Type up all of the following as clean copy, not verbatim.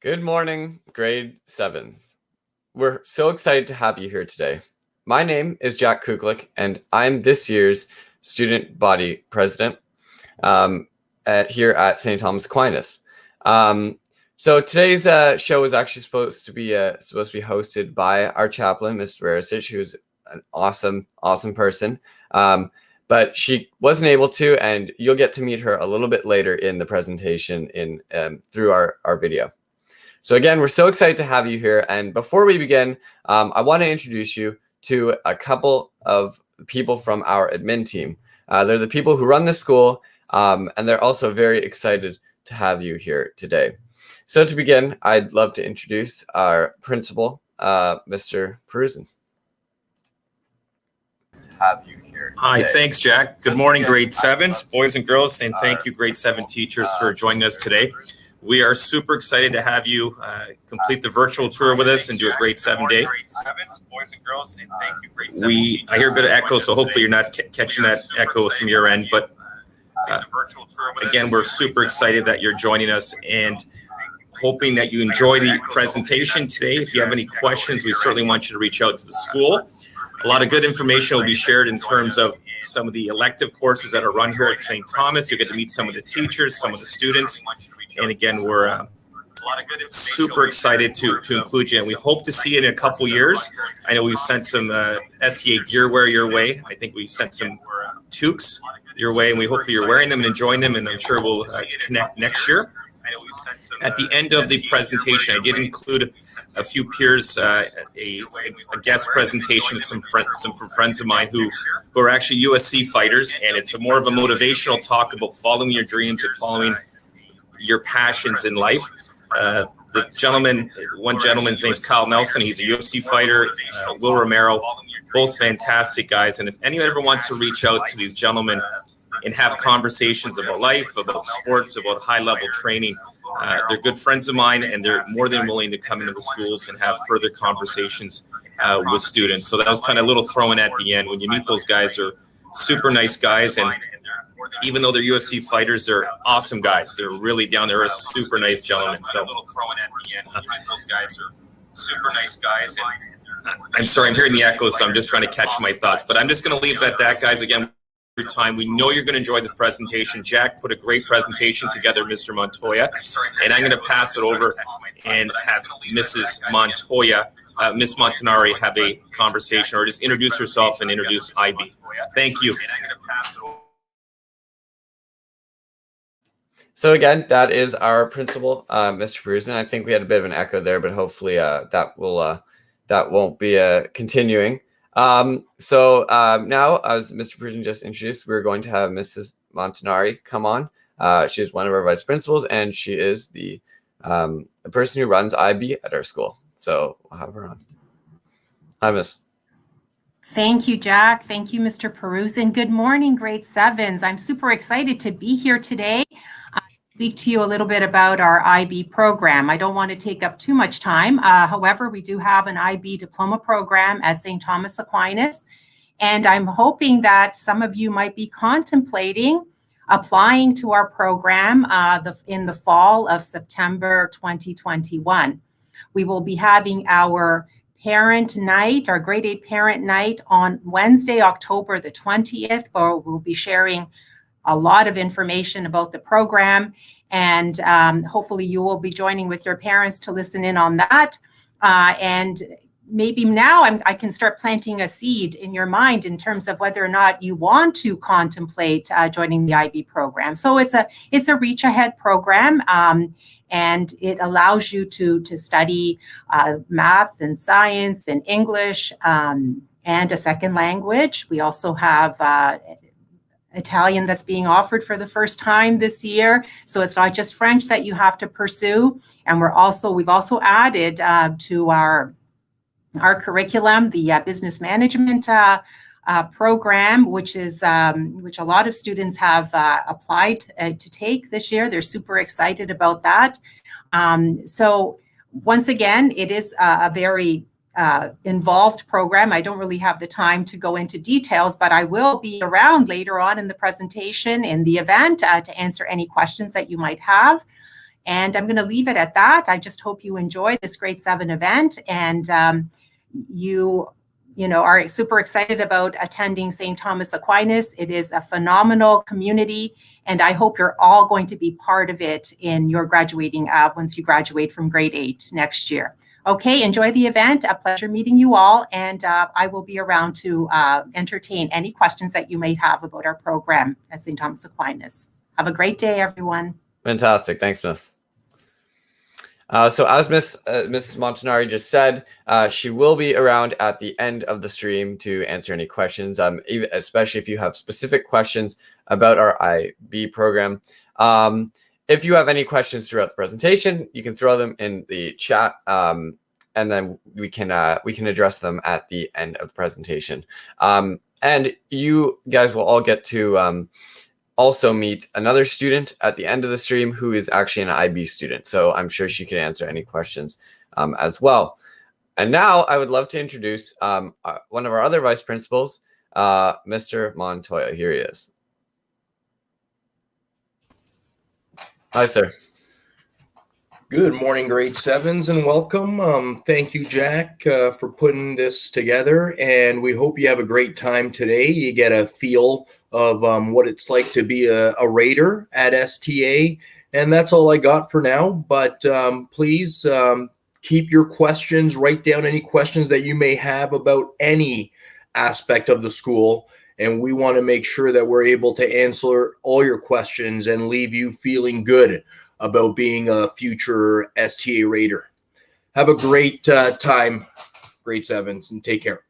Good morning, grade 7s. We're so excited to have you here today. My name is Jack Kuklik, and I'm this year's student body president here at St. Thomas Aquinas. So today's show is actually supposed to be hosted by our chaplain, Ms. Verisic, who's an awesome person. But she wasn't able to, and you'll get to meet her a little bit later in the presentation through our video. So again, we're so excited to have you here. And before we begin, I want to introduce you to a couple of people from our admin team. They're the people who run the school, and they're also very excited to have you here today. So to begin, I'd love to introduce our principal, Mr. Perusin. Have you here today. Hi, thanks, Jack. Good morning, grade 7s, boys and girls, and thank you, grade 7 teachers, for joining us today. We are super excited to have you complete the virtual tour with us and do a grade 7 day. I hear a bit of echo, so hopefully you're not catching that echo from your end. But again, we're super excited that you're joining us and hoping that you enjoy the presentation today. If you have any questions, we certainly want you to reach out to the school. A lot of good information will be shared in terms of some of the elective courses that are run here at St. Thomas. You'll get to meet some of the teachers, some of the students. And again, we're super excited to include you, and we hope to see you in a couple years. I know we've sent some STA gearwear your way. I think we've sent some toques your way, and we hope that you're wearing them and enjoying them, and I'm sure we'll connect next year. At the end of the presentation, I did include a few peers, a guest presentation of some friends of mine who are actually USC fighters, and it's more of a motivational talk about following your dreams and following your passions in life. One gentleman's name's Kyle Nelson. He's a UFC fighter. Will Romero, both fantastic guys. And if anyone ever wants to reach out to these gentlemen and have conversations about life, about sports, about high-level training, they're good friends of mine, and they're more than willing to come into the schools and have further conversations with students. So that was kind of a little thrown at the end. When you meet those guys, they're super nice guys, and even though they're UFC fighters, they're awesome guys. They're really down there, super nice gentlemen. So those guys are super nice guys. I'm sorry, I'm hearing the echo, so I'm just trying to catch my thoughts. But I'm just going to leave it at that, guys. Again, every time we know you're going to enjoy the presentation. Jack put a great presentation together, Mr. Montoya, and I'm going to pass it over and have Mrs. Montoya, Miss Montanari, have a conversation, or just introduce herself and introduce IB. Thank you. So again, that is our principal, Mr. Perusin. I think we had a bit of an echo there, but hopefully that won't be continuing. So now, as Mr. Perusin just introduced, we're going to have Mrs. Montanari come on. She's one of our vice principals, and she is the person who runs IB at our school. So we'll have her on. Hi, Miss. Thank you, Jack. Thank you, Mr. Perusin. Good morning, grade 7s. I'm super excited to be here today. Speak to you a little bit about our IB program. I don't want to take up too much time. However, we do have an IB diploma program at St. Thomas Aquinas, and I'm hoping that some of you might be contemplating applying to our program in the fall of September 2021. We will be having our parent night, our grade 8 parent night, on Wednesday, October the 20th, where we'll be sharing a lot of information about the program, and hopefully you will be joining with your parents to listen in on that. And maybe now I can start planting a seed in your mind in terms of whether or not you want to contemplate joining the IB program. So it's a reach ahead program, and it allows you to study math and science and English and a second language. We also have Italian that's being offered for the first time this year. So it's not just French that you have to pursue. And we've also added to our curriculum the business management program, which a lot of students have applied to take this year. They're super excited about that. So once again, it is a very involved program. I don't really have the time to go into details, but I will be around later on in the presentation in the event to answer any questions that you might have. And I'm going to leave it at that. I just hope you enjoy this grade 7 event, and you know, are super excited about attending St. Thomas Aquinas. It is a phenomenal community, and I hope you're all going to be part of it in your graduating once you graduate from grade 8 next year. Okay, enjoy the event. A pleasure meeting you all, and I will be around to entertain any questions that you may have about our program at St. Thomas Aquinas. Have a great day, everyone. Fantastic. Thanks, Miss. So as Mrs. Montanari just said, she will be around at the end of the stream to answer any questions, especially if you have specific questions about our IB program. If you have any questions throughout the presentation, you can throw them in the chat, and then we can address them at the end of the presentation. And you guys will all get to also meet another student at the end of the stream who is actually an IB student. So I'm sure she can answer any questions as well. And now I would love to introduce one of our other vice principals, Mr. Montoya. Here he is. Hi, sir. Good morning, grade 7s, and welcome. Thank you, Jack, for putting this together, and we hope you have a great time today. You get a feel of what it's like to be a Raider at STA, and that's all I got for now. But please keep your questions, write down any questions that you may have about any aspect of the school, and we want to make sure that we're able to answer all your questions and leave you feeling good about being a future STA Raider. Have a great time, grade 7s, and take care.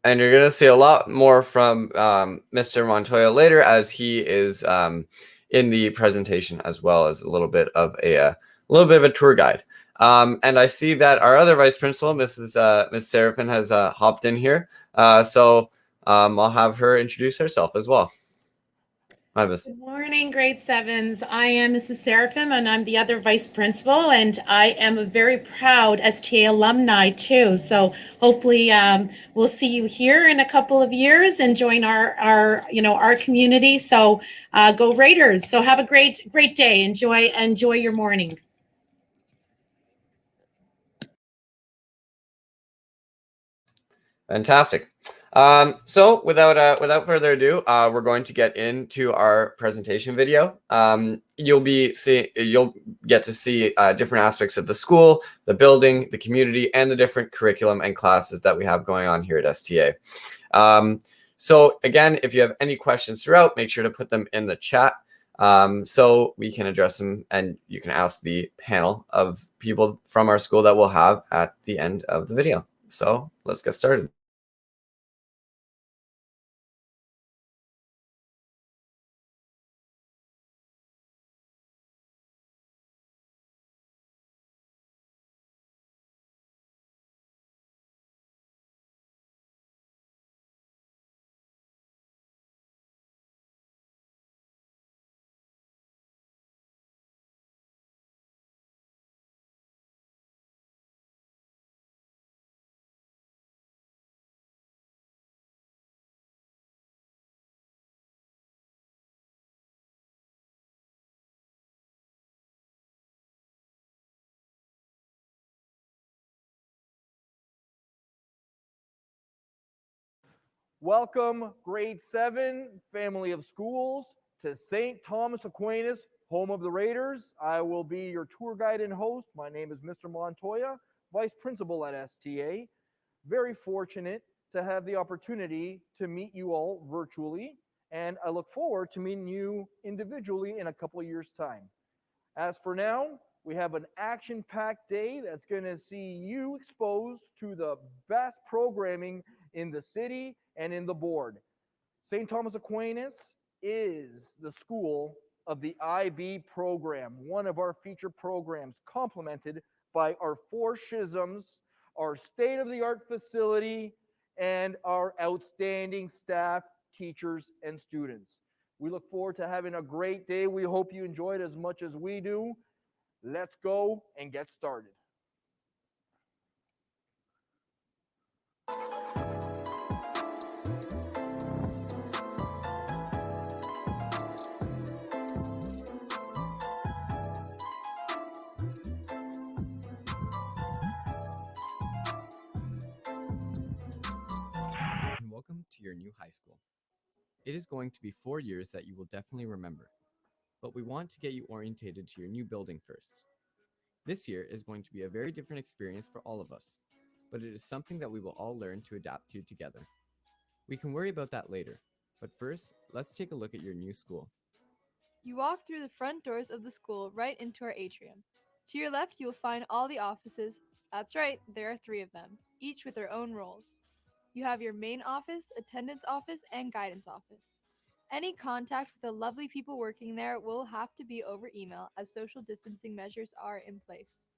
And you're going to see a lot more from Mr. Montoya later, as he is in the presentation, as well as a little bit of a tour guide. And I see that our other vice principal, Miss Seraphin, has hopped in here. So I'll have her introduce herself as well. Hi, Miss. Good morning, grade 7s. I am Mrs. Seraphim, and I'm the other vice principal, and I am a very proud STA alumni too. So hopefully we'll see you here in a couple of years and join our community. So go Raiders. So have a great day. Enjoy your morning. Fantastic. So without further ado, we're going to get into our presentation video. You'll get to see different aspects of the school, the building, the community, and the different curriculum and classes that we have going on here at STA. So again, if you have any questions throughout, make sure to put them in the chat so we can address them, and you can ask the panel of people from our school that we'll have at the end of the video. So let's get started. Welcome, grade 7, family of schools, to St. Thomas Aquinas, home of the Raiders. I will be your tour guide and host. My name is Mr. Montoya, vice principal at STA. Very fortunate to have the opportunity to meet you all virtually, and I look forward to meeting you individually in a couple of years' time. As for now, we have an action-packed day that's going to see you exposed to the best programming in the city and in the board. St. Thomas Aquinas is the school of the IB program, one of our feature programs, complemented by our 4 schisms, our state-of-the-art facility, and our outstanding staff, teachers, and students. We look forward to having a great day. We hope you enjoy it as much as we do. Let's go and get started. your new high school. It is going to be 4 years that you will definitely remember, but we want to get you orientated to your new building first. This year is going to be a very different experience for all of us, but it is something that we will all learn to adapt to together. We can worry about that later, but first, let's take a look at your new school. You walk through the front doors of the school right into our atrium. To your left, you will find all the offices. That's right, there are 3 of them, each with their own roles. You have your main office, attendance office, and guidance office. Any contact with the lovely people working there will have to be over email as social distancing measures are in place.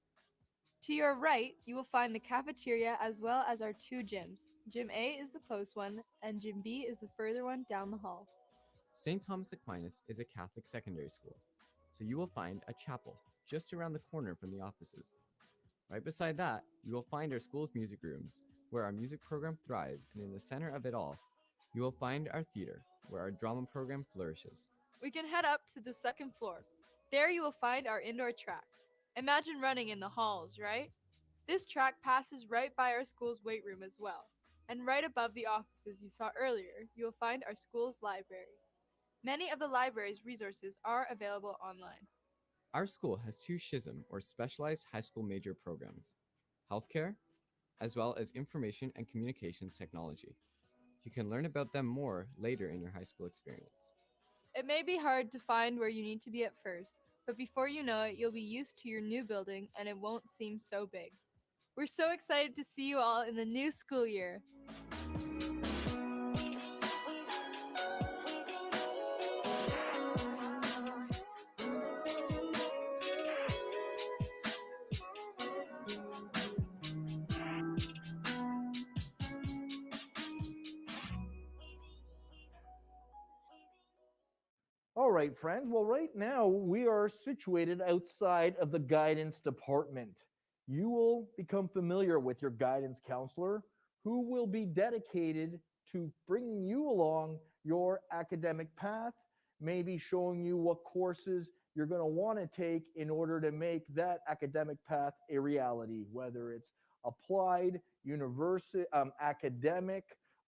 To your right, you will find the cafeteria as well as our 2 gyms. Gym A is the close one, and Gym B is the further one down the hall. St. Thomas Aquinas is a Catholic secondary school, so you will find a chapel just around the corner from the offices. Right beside that, you will find our school's music rooms, where our music program thrives, and in the center of it all, you will find our theater, where our drama program flourishes. We can head up to the 2nd floor. There you will find our indoor track. Imagine running in the halls, right? This track passes right by our school's weight room as well. And right above the offices you saw earlier, you will find our school's library. Many of the library's resources are available online. Our school has 2 SHISM, or Specialized High School Major programs, healthcare, as well as information and communications technology. You can learn about them more later in your high school experience. It may be hard to find where you need to be at first, but before you know it, you'll be used to your new building and it won't seem so big. We're so excited to see you all in the new school year. All right, friends. Well, right now we are situated outside of the guidance department. You will become familiar with your guidance counselor, who will be dedicated to bringing you along your academic path, maybe showing you what courses you're going to want to take in order to make that academic path a reality, whether it's applied, university, academic,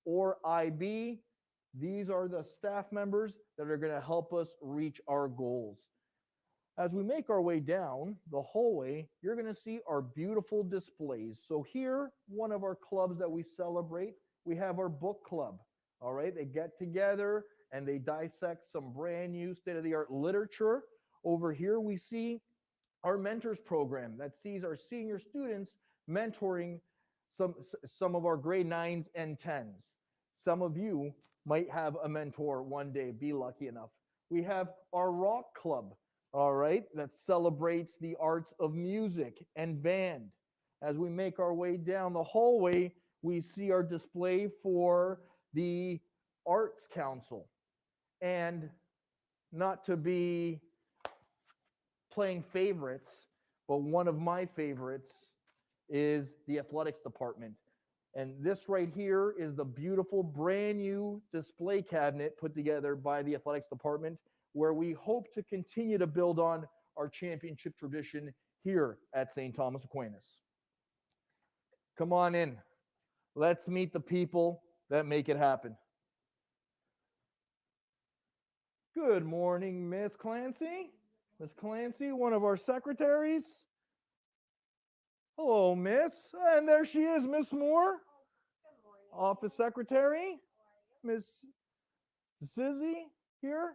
or IB. These are the staff members that are going to help us reach our goals. As we make our way down the hallway, you're going to see our beautiful displays. So here, one of our clubs that we celebrate, we have our book club. All right, they get together and they dissect some brand new state-of-the-art literature. Over here, we see our mentors program that sees our senior students mentoring some of our grade 9s and 10s. Some of you might have a mentor one day, be lucky enough. We have our rock club, all right, that celebrates the arts of music and band. As we make our way down the hallway, we see our display for the Arts Council. And not to be playing favorites, but one of my favorites is the athletics department. And this right here is the beautiful brand new display cabinet put together by the athletics department, where we hope to continue to build on our championship tradition here at St. Thomas Aquinas. Come on in. Let's meet the people that make it happen. Good morning, Miss Clancy. Miss Clancy, one of our secretaries. Hello, Miss. And there she is, Miss Moore. Office Secretary. Miss Zizzy here,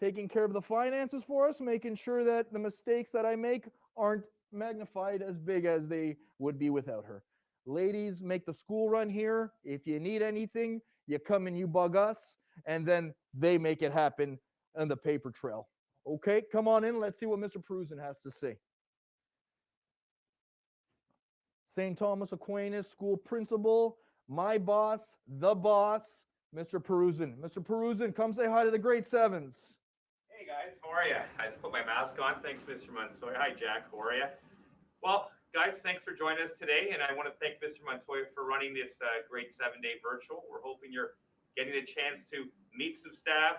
taking care of the finances for us, making sure that the mistakes that I make aren't magnified as big as they would be without her. Ladies make the school run here. If you need anything, you come and you bug us, and then they make it happen on the paper trail. Okay, come on in. Let's see what Mr. Perusin has to say. St. Thomas Aquinas School Principal, my boss, the boss, Mr. Perusin. Mr. Perusin, come say hi to the grade 7s. Hey guys, how are you? I just put my mask on. Thanks, Mr. Montoya. Hi, Jack. How are you? Well, guys, thanks for joining us today, and I want to thank Mr. Montoya for running this grade 7-day virtual. We're hoping you're getting a chance to meet some staff,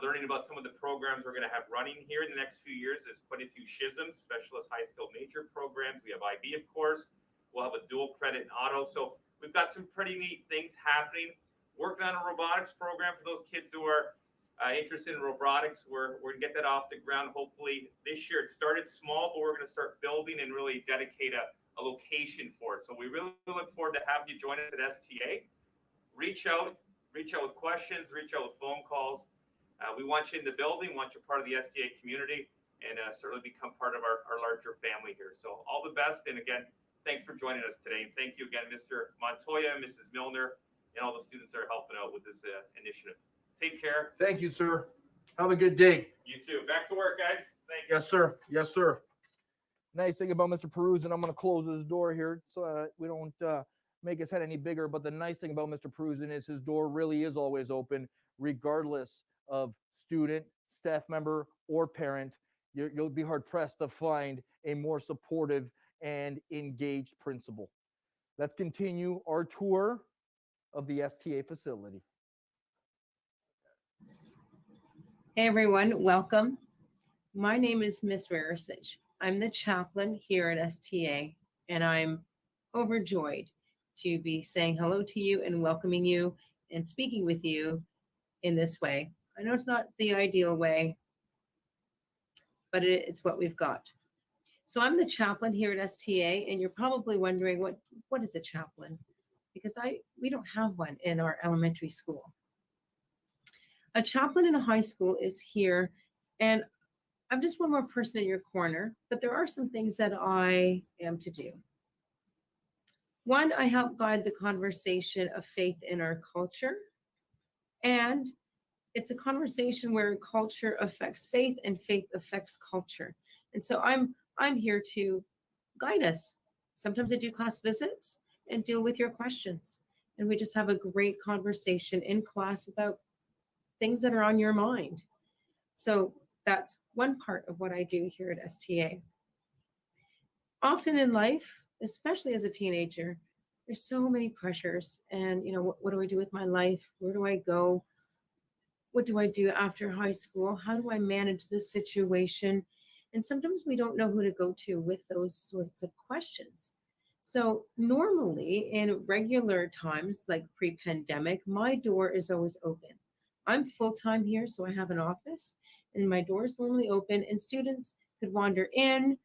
learning about some of the programs we're going to have running here in the next few years. There's quite a few SHISMs, Specialist High Skill Major programs. We have IB, of course. We'll have a dual credit in auto. So we've got some pretty neat things happening. working on a robotics program for those kids who are interested in robotics. We're going to get that off the ground hopefully this year. It started small, but we're going to start building and really dedicate a location for it. So we really look forward to having you join us at STA. Reach out with questions, reach out with phone calls. We want you in the building, want you part of the STA community, and certainly become part of our larger family here. So all the best. And again, thanks for joining us today. And thank you again, Mr. Montoya, Mrs. Milner, and all the students that are helping out with this initiative. Take care. Thank you, sir. Have a good day. You too. Back to work, guys. Thank you. Yes, sir. Yes, sir. Nice thing about Mr. Peruzin, I'm going to close his door here so we don't make his head any bigger. But the nice thing about Mr. Peruzin is his door really is always open, regardless of student, staff member, or parent. You'll be hard pressed to find a more supportive and engaged principal. Let's continue our tour of the STA facility. Hey everyone, welcome. My name is Miss Rarisich. I'm the chaplain here at STA, and I'm overjoyed to be saying hello to you and welcoming you and speaking with you in this way. I know it's not the ideal way, but it's what we've got. So I'm the chaplain here at STA, and you're probably wondering what is a chaplain? Because we don't have one in our elementary school. A chaplain in a high school is here, and I'm just one more person in your corner, but there are some things that I am to do. One, I help guide the conversation of faith in our culture, and it's a conversation where culture affects faith and faith affects culture. And so I'm here to guide us. Sometimes I do class visits and deal with your questions, and we just have a great conversation in class about things that are on your mind. So that's one part of what I do here at STA. Often in life, especially as a teenager, there's so many pressures, and what do I do with my life? Where do I go? What do I do after high school? How do I manage this situation? And sometimes we don't know who to go to with those sorts of questions. So normally in regular times, like pre-pandemic, my door is always open. I'm full-time here, so I have an office, and my door is normally open, and students could wander in.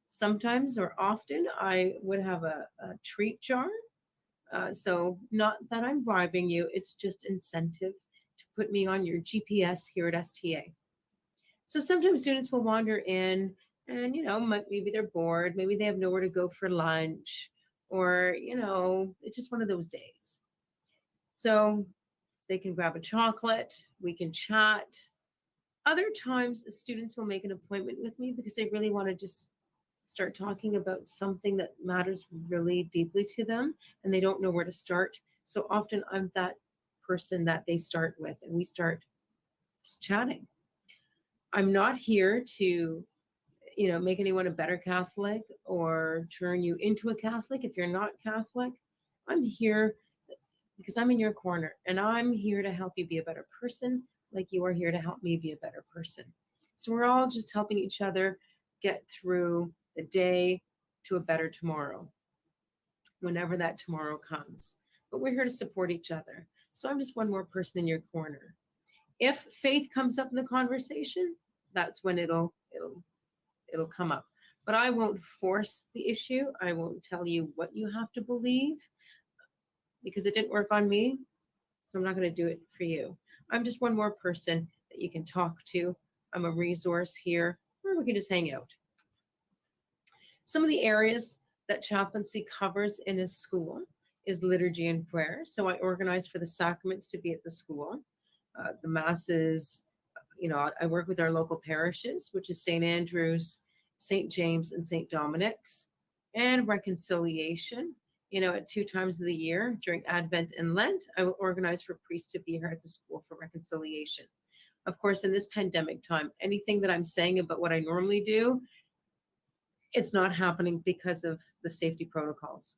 Sometimes or often, I would have a treat jar. So not that I'm bribing you, it's just incentive to put me on your GPS here at STA. So sometimes students will wander in and, maybe they're bored, maybe they have nowhere to go for lunch, or, it's just one of those days. So they can grab a chocolate, we can chat. Other times, students will make an appointment with me because they really want to just start talking about something that matters really deeply to them, and they don't know where to start. So often I'm that person that they start with, and we start just chatting. I'm not here to, make anyone a better Catholic or turn you into a Catholic if you're not Catholic. I'm here because I'm in your corner, and I'm here to help you be a better person, like you are here to help me be a better person. So we're all just helping each other get through the day to a better tomorrow, whenever that tomorrow comes. But we're here to support each other. So I'm just one more person in your corner. If faith comes up in the conversation, that's when it'll come up. But I won't force the issue. I won't tell you what you have to believe, because it didn't work on me, so I'm not going to do it for you. I'm just one more person that you can talk to. I'm a resource here, or we can just hang out. Some of the areas that chaplaincy covers in a school is liturgy and prayer. So I organize for the sacraments to be at the school. The masses, I work with our local parishes, which is St. Andrew's, St. James, and St. Dominic's, and reconciliation. At 2 times of the year during Advent and Lent, I will organize for priests to be here at the school for reconciliation. Of course, in this pandemic time, anything that I'm saying about what I normally do, it's not happening because of the safety protocols.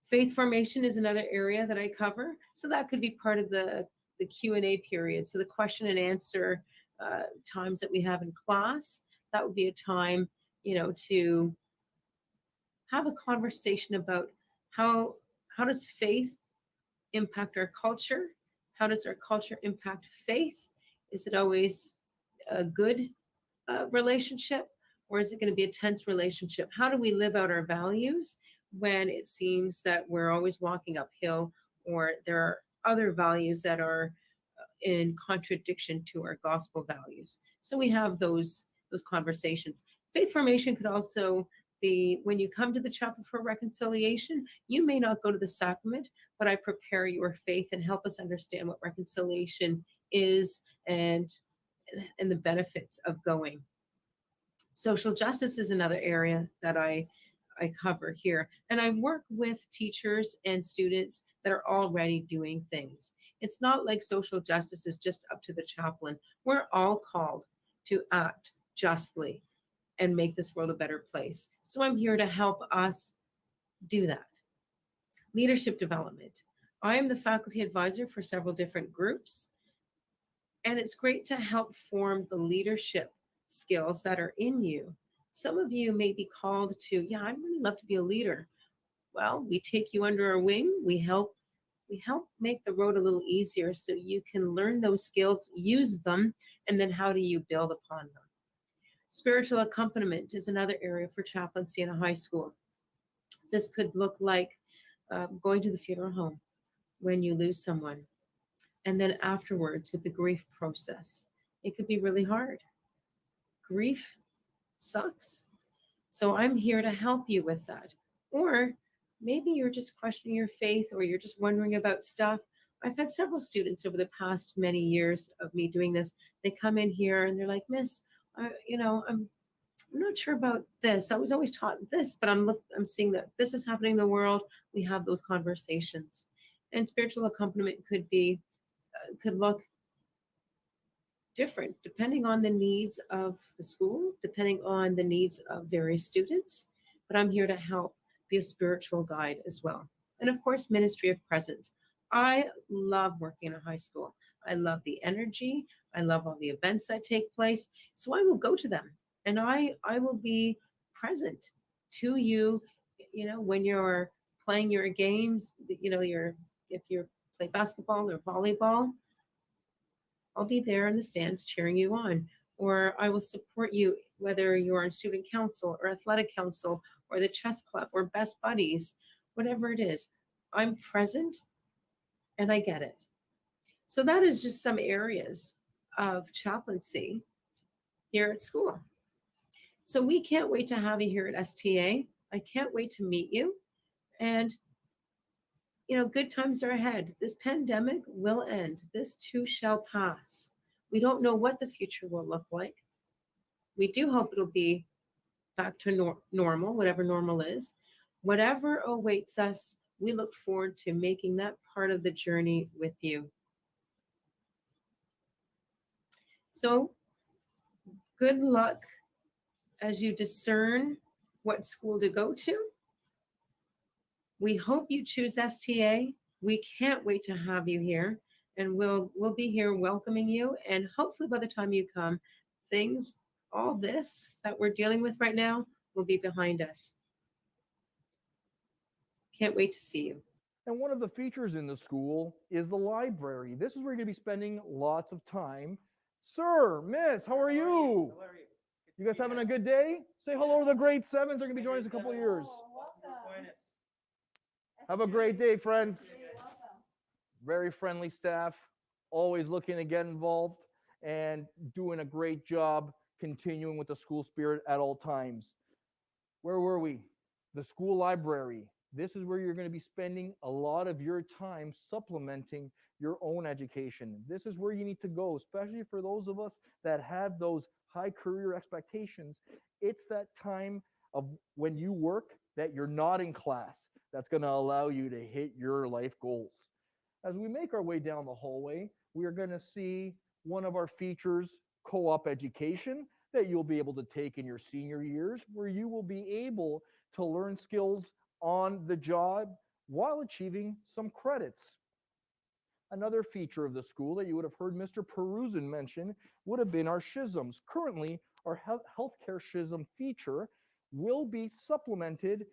Faith formation is another area that I cover. So that could be part of the Q&A period. So the question and answer times that we have in class, that would be a time, to have a conversation about how does faith impact our culture? How does our culture impact faith? Is it always a good relationship, or is it going to be a tense relationship? How do we live out our values when it seems that we're always walking uphill, or there are other values that are in contradiction to our gospel values? So we have those conversations. Faith formation could also be when you come to the chapel for reconciliation. You may not go to the sacrament, but I prepare your faith and help us understand what reconciliation is and the benefits of going. Social justice is another area that I cover here. And I work with teachers and students that are already doing things. It's not like social justice is just up to the chaplain. We're all called to act justly and make this world a better place. So I'm here to help us do that. Leadership development. I am the faculty advisor for several different groups, and it's great to help form the leadership skills that are in you. Some of you may be called to, yeah, I'd really love to be a leader. Well, we take you under our wing. We help make the road a little easier so you can learn those skills, use them, and then how do you build upon them? Spiritual accompaniment is another area for chaplaincy in a high school. This could look like going to the funeral home when you lose someone, and then afterwards with the grief process. It could be really hard. Grief sucks. So I'm here to help you with that. Or maybe you're just questioning your faith, or you're just wondering about stuff. I've had several students over the past many years of me doing this. They come in here and they're like, Miss, I'm not sure about this. I was always taught this, but I'm seeing that this is happening in the world. We have those conversations. And spiritual accompaniment could look different depending on the needs of the school, depending on the needs of various students. But I'm here to help be a spiritual guide as well. And of course, ministry of presence. I love working in a high school. I love the energy. I love all the events that take place. So I will go to them, and I will be present to you, when you're playing your games, if you're play basketball or volleyball, I'll be there in the stands cheering you on. Or I will support you, whether you're on student council or athletic council or the chess club or best buddies, whatever it is. I'm present and I get it. So that is just some areas of chaplaincy here at school. So we can't wait to have you here at STA. I can't wait to meet you. And good times are ahead. This pandemic will end. This too shall pass. We don't know what the future will look like. We do hope it'll be back to normal, whatever normal is. Whatever awaits us, we look forward to making that part of the journey with you. So good luck as you discern what school to go to. We hope you choose STA. We can't wait to have you here, and we'll be here welcoming you. And hopefully by the time you come, all this that we're dealing with right now will be behind us. Can't wait to see you. And one of the features in the school is the library. This is where you're going to be spending lots of time. Sir, Miss, how are you? How are you? You guys having a good day? Say hello to the grade 7s. They're going to be joining us in a couple of years. Have a great day, friends. Very friendly staff, always looking to get involved and doing a great job continuing with the school spirit at all times. Where were we? The school library. This is where you're going to be spending a lot of your time supplementing your own education. This is where you need to go, especially for those of us that have those high career expectations. It's that time of when you work that you're not in class that's going to allow you to hit your life goals. As we make our way down the hallway, we are going to see one of our features, co-op education, that you'll be able to take in your senior years, where you will be able to learn skills on the job while achieving some credits. Another feature of the school that you would have heard Mr. Peruzin mention would have been our SHISMs. Currently, our healthcare SHISM feature will be supplemented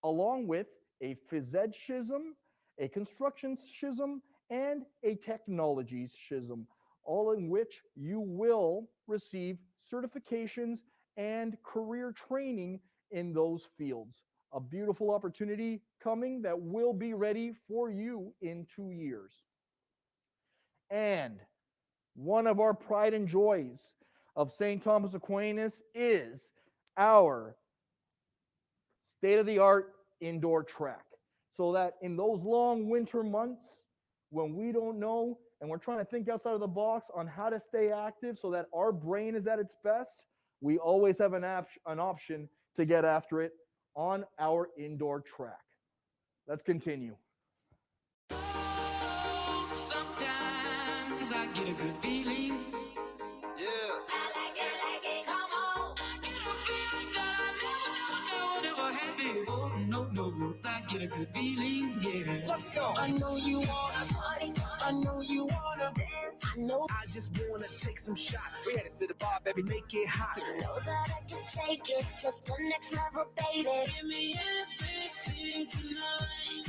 along with a phys ed SHISM, a construction schism, and a technologies schism, all in which you will receive certifications and career training in those fields. A beautiful opportunity coming that will be ready for you in 2 years. And one of our pride and joys of St. Thomas Aquinas is our state-of-the-art indoor track. So that in those long winter months, when we don't know and we're trying to think outside of the box on how to stay active so that our brain is at its best, we always have an option to get after it on our indoor track. Let's continue. Sometimes I get a good feeling. Yeah. I like it, come on. I get a feeling that I never had before. No, I get a good feeling, yeah. Let's go. I know you wanna party. I know you wanna dance. I know. I just wanna take some shots. We headed to the bar, baby, make it hot. You know that I can take it to the next level, baby. Give me everything tonight.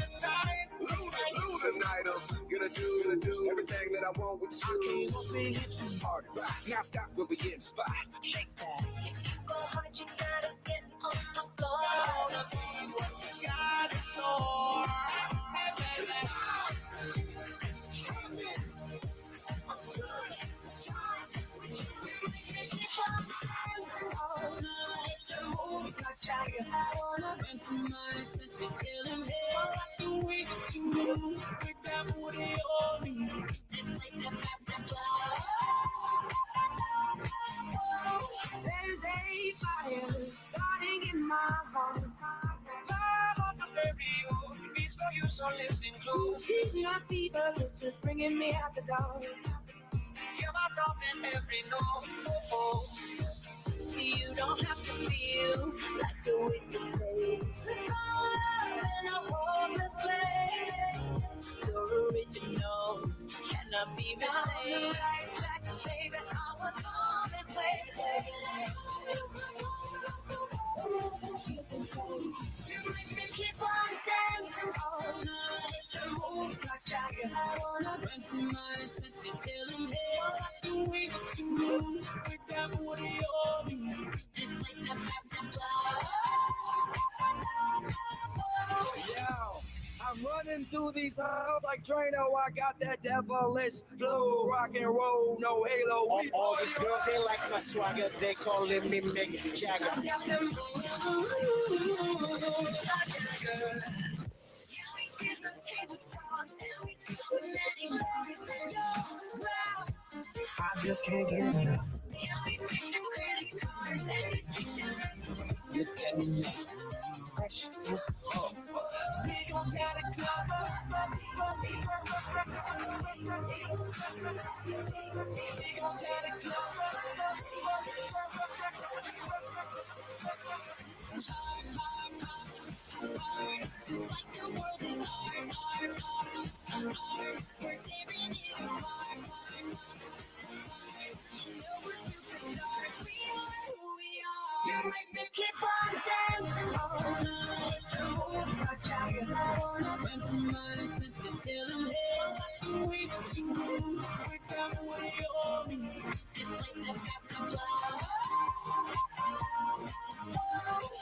Tonight, I'm gonna do everything that I want with you. I came up and hit you hard. Now stop when we get spot. Like that. If you go hard, you gotta get on the floor. I wanna see what you got in store. Hey, baby. I wanna run somebody sexy, tell him, hey, I like the way that you move with that booty on me. It's like that back there's a fire starting in my heart. Love on the stereo, the beats for you, so listen close. Teaching our fever, it's just bringing me out the door. Hear my thoughts in every note. Oh. You don't have to feel like you're wasting space. To call love in a hopeless place. You're original, cannot be replaced. Right back, baby, I was on this way. You make me keep on dancing all night. Your moves like Jagger. I wanna run somebody sexy, tell him, hey, I like the way that you move with that booty on me. It's like that back. Yo, I'm running through these halls like Drano. I got that devilish flow, rock and roll, no halo. All these girls, they like my swagger. They calling me Mick Jagger. I got them. I just can't get enough. Look at me now. Fresh to home. We gon' tear the club up. We gon' tear the club up. Hard, just like the world is hard. We're tearing it apart. You know we're superstars. We are who we are. You make me keep on dancing all night. I wanna run somebody sexy, tell them, hey, I like the way that you move. With that way on me. It's like that back.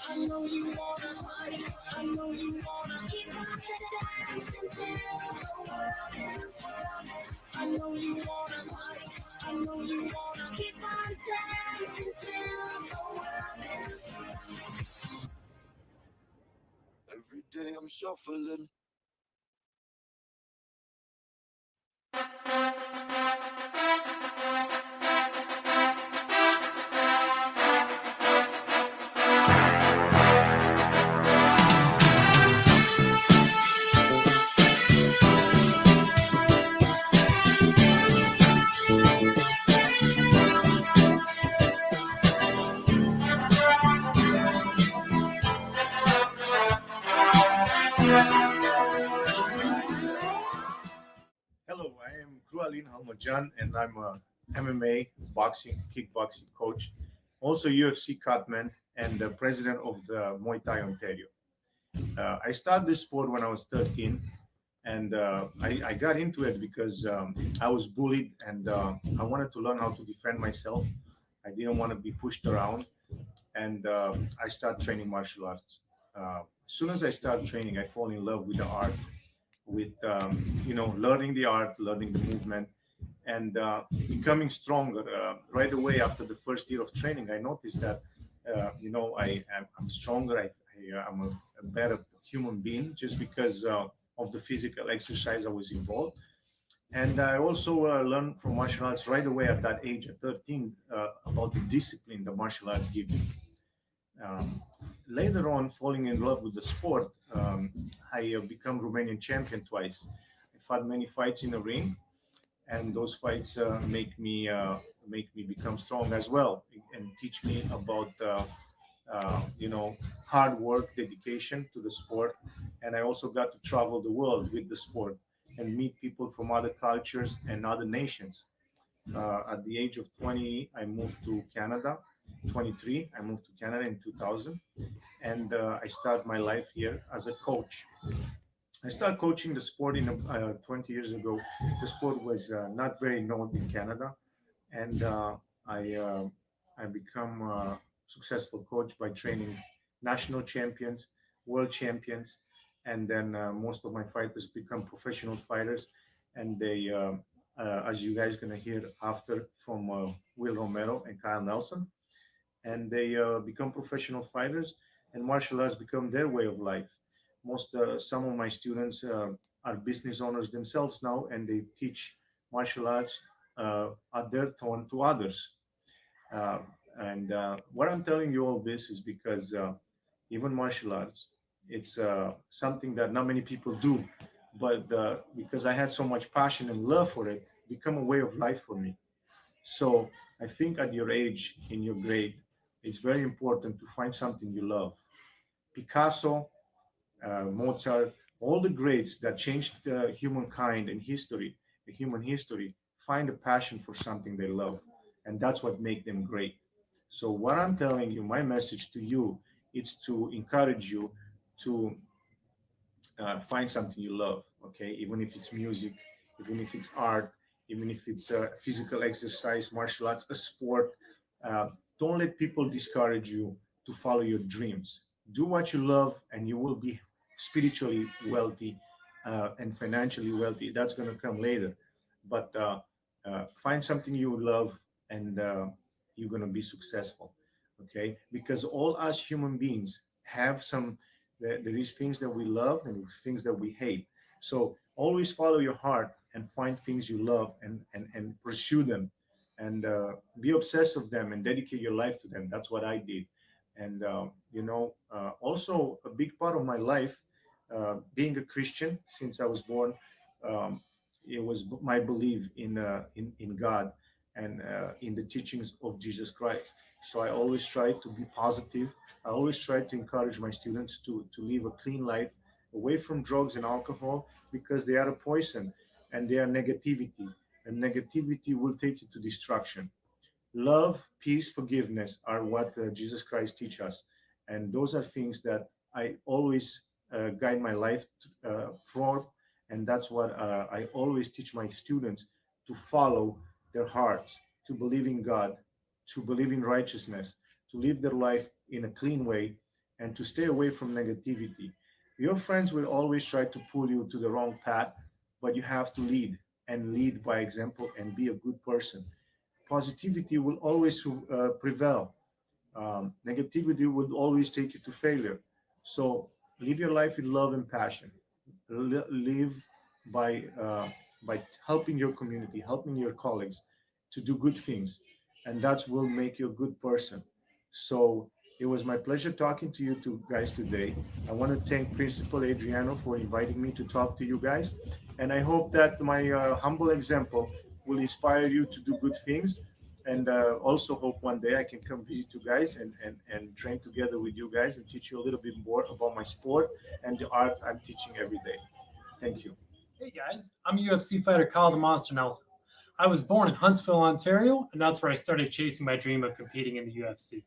I know you wanna party. I know you wanna keep on dancing till the world is surrounded. I know you wanna party. I know you wanna keep on dancing till the world is surrounded. Every day I'm shuffling. Hello, I am Krualin Halmojan, and I'm a MMA, boxing, kickboxing coach, also UFC cutman, and the president of the Muay Thai Ontario. I started this sport when I was 13. And I got into it because I was bullied, and I wanted to learn how to defend myself. I didn't want to be pushed around, and I started training martial arts. As soon as I started training, I fall in love with the art, with learning the art, learning the movement, and becoming stronger. Right away after the first year of training, I noticed that I'm stronger. I'm a better human being just because of the physical exercise I was involved. And I also learned from martial arts right away at that age, at 13, about the discipline the martial arts give you. Um, Later on, falling in love with the sport, I become Romanian champion twice. I fought many fights in the ring, and those fights make me become strong as well, and teach me about hard work, dedication to the sport. And I also got to travel the world with the sport and meet people from other cultures and other nations. At the age of 20, I moved to Canada. 23, I moved to Canada in 2000, and I started my life here as a coach. I started coaching the sport in 20 years ago. The sport was not very known in Canada, and I uh, I become a successful coach by training national champions, world champions, and then most of my fighters become professional fighters, and as you guys gonna hear after from Will Romero and Kyle Nelson, and they become professional fighters, and martial arts become their way of life. Some of my students are business owners themselves now, and they teach martial arts at their tone to others. uh, and what I'm telling you all this is because even martial arts, it's something that not many people do, but because I had so much passion and love for it, become a way of life for me. So I think at your age, in your grade, it's very important to find something you love. Picasso, Mozart, all the greats that changed humankind and history, the human history, find a passion for something they love, and that's what makes them great. So what I'm telling you, my message to you, is to encourage you to find something you love. Okay, even if it's music, even if it's art, even if it's physical exercise, martial arts, a sport. uh, don't let people discourage you to follow your dreams. Do what you love, and you will be spiritually wealthy and financially wealthy. That's going to come later, but find something you love, and you're going to be successful. Okay, because all us human beings have some, there is things that we love and things that we hate. So always follow your heart and find things you love, and pursue them, and be obsessed with them and dedicate your life to them. That's what I did. And also a big part of my life, being a Christian since I was born, um, it was my belief in God, and in the teachings of Jesus Christ. So I always try to be positive. I always try to encourage my students to live a clean life, away from drugs and alcohol, because they are a poison, and they are negativity. And negativity will take you to destruction. Love, peace, forgiveness are what Jesus Christ teach us, and those are things that I always guide my life for, and that's what I always teach my students, to follow their hearts, to believe in God, to believe in righteousness, to live their life in a clean way, and to stay away from negativity. Your friends will always try to pull you to the wrong path, but you have to lead, and lead by example, and be a good person. Positivity will always prevail. Negativity will always take you to failure. So live your life with love and passion. Live by helping your community, helping your colleagues to do good things, and that will make you a good person. So it was my pleasure talking to you two guys today. I want to thank Principal Adriano for inviting me to talk to you guys, and I hope that my humble example will inspire you to do good things. And also hope one day I can come visit you guys, and train together with you guys, and teach you a little bit more about my sport and the art I'm teaching every day. Thank you. Hey guys, I'm UFC fighter Kyle the Monster Nelson. I was born in Huntsville, Ontario, and that's where I started chasing my dream of competing in the UFC.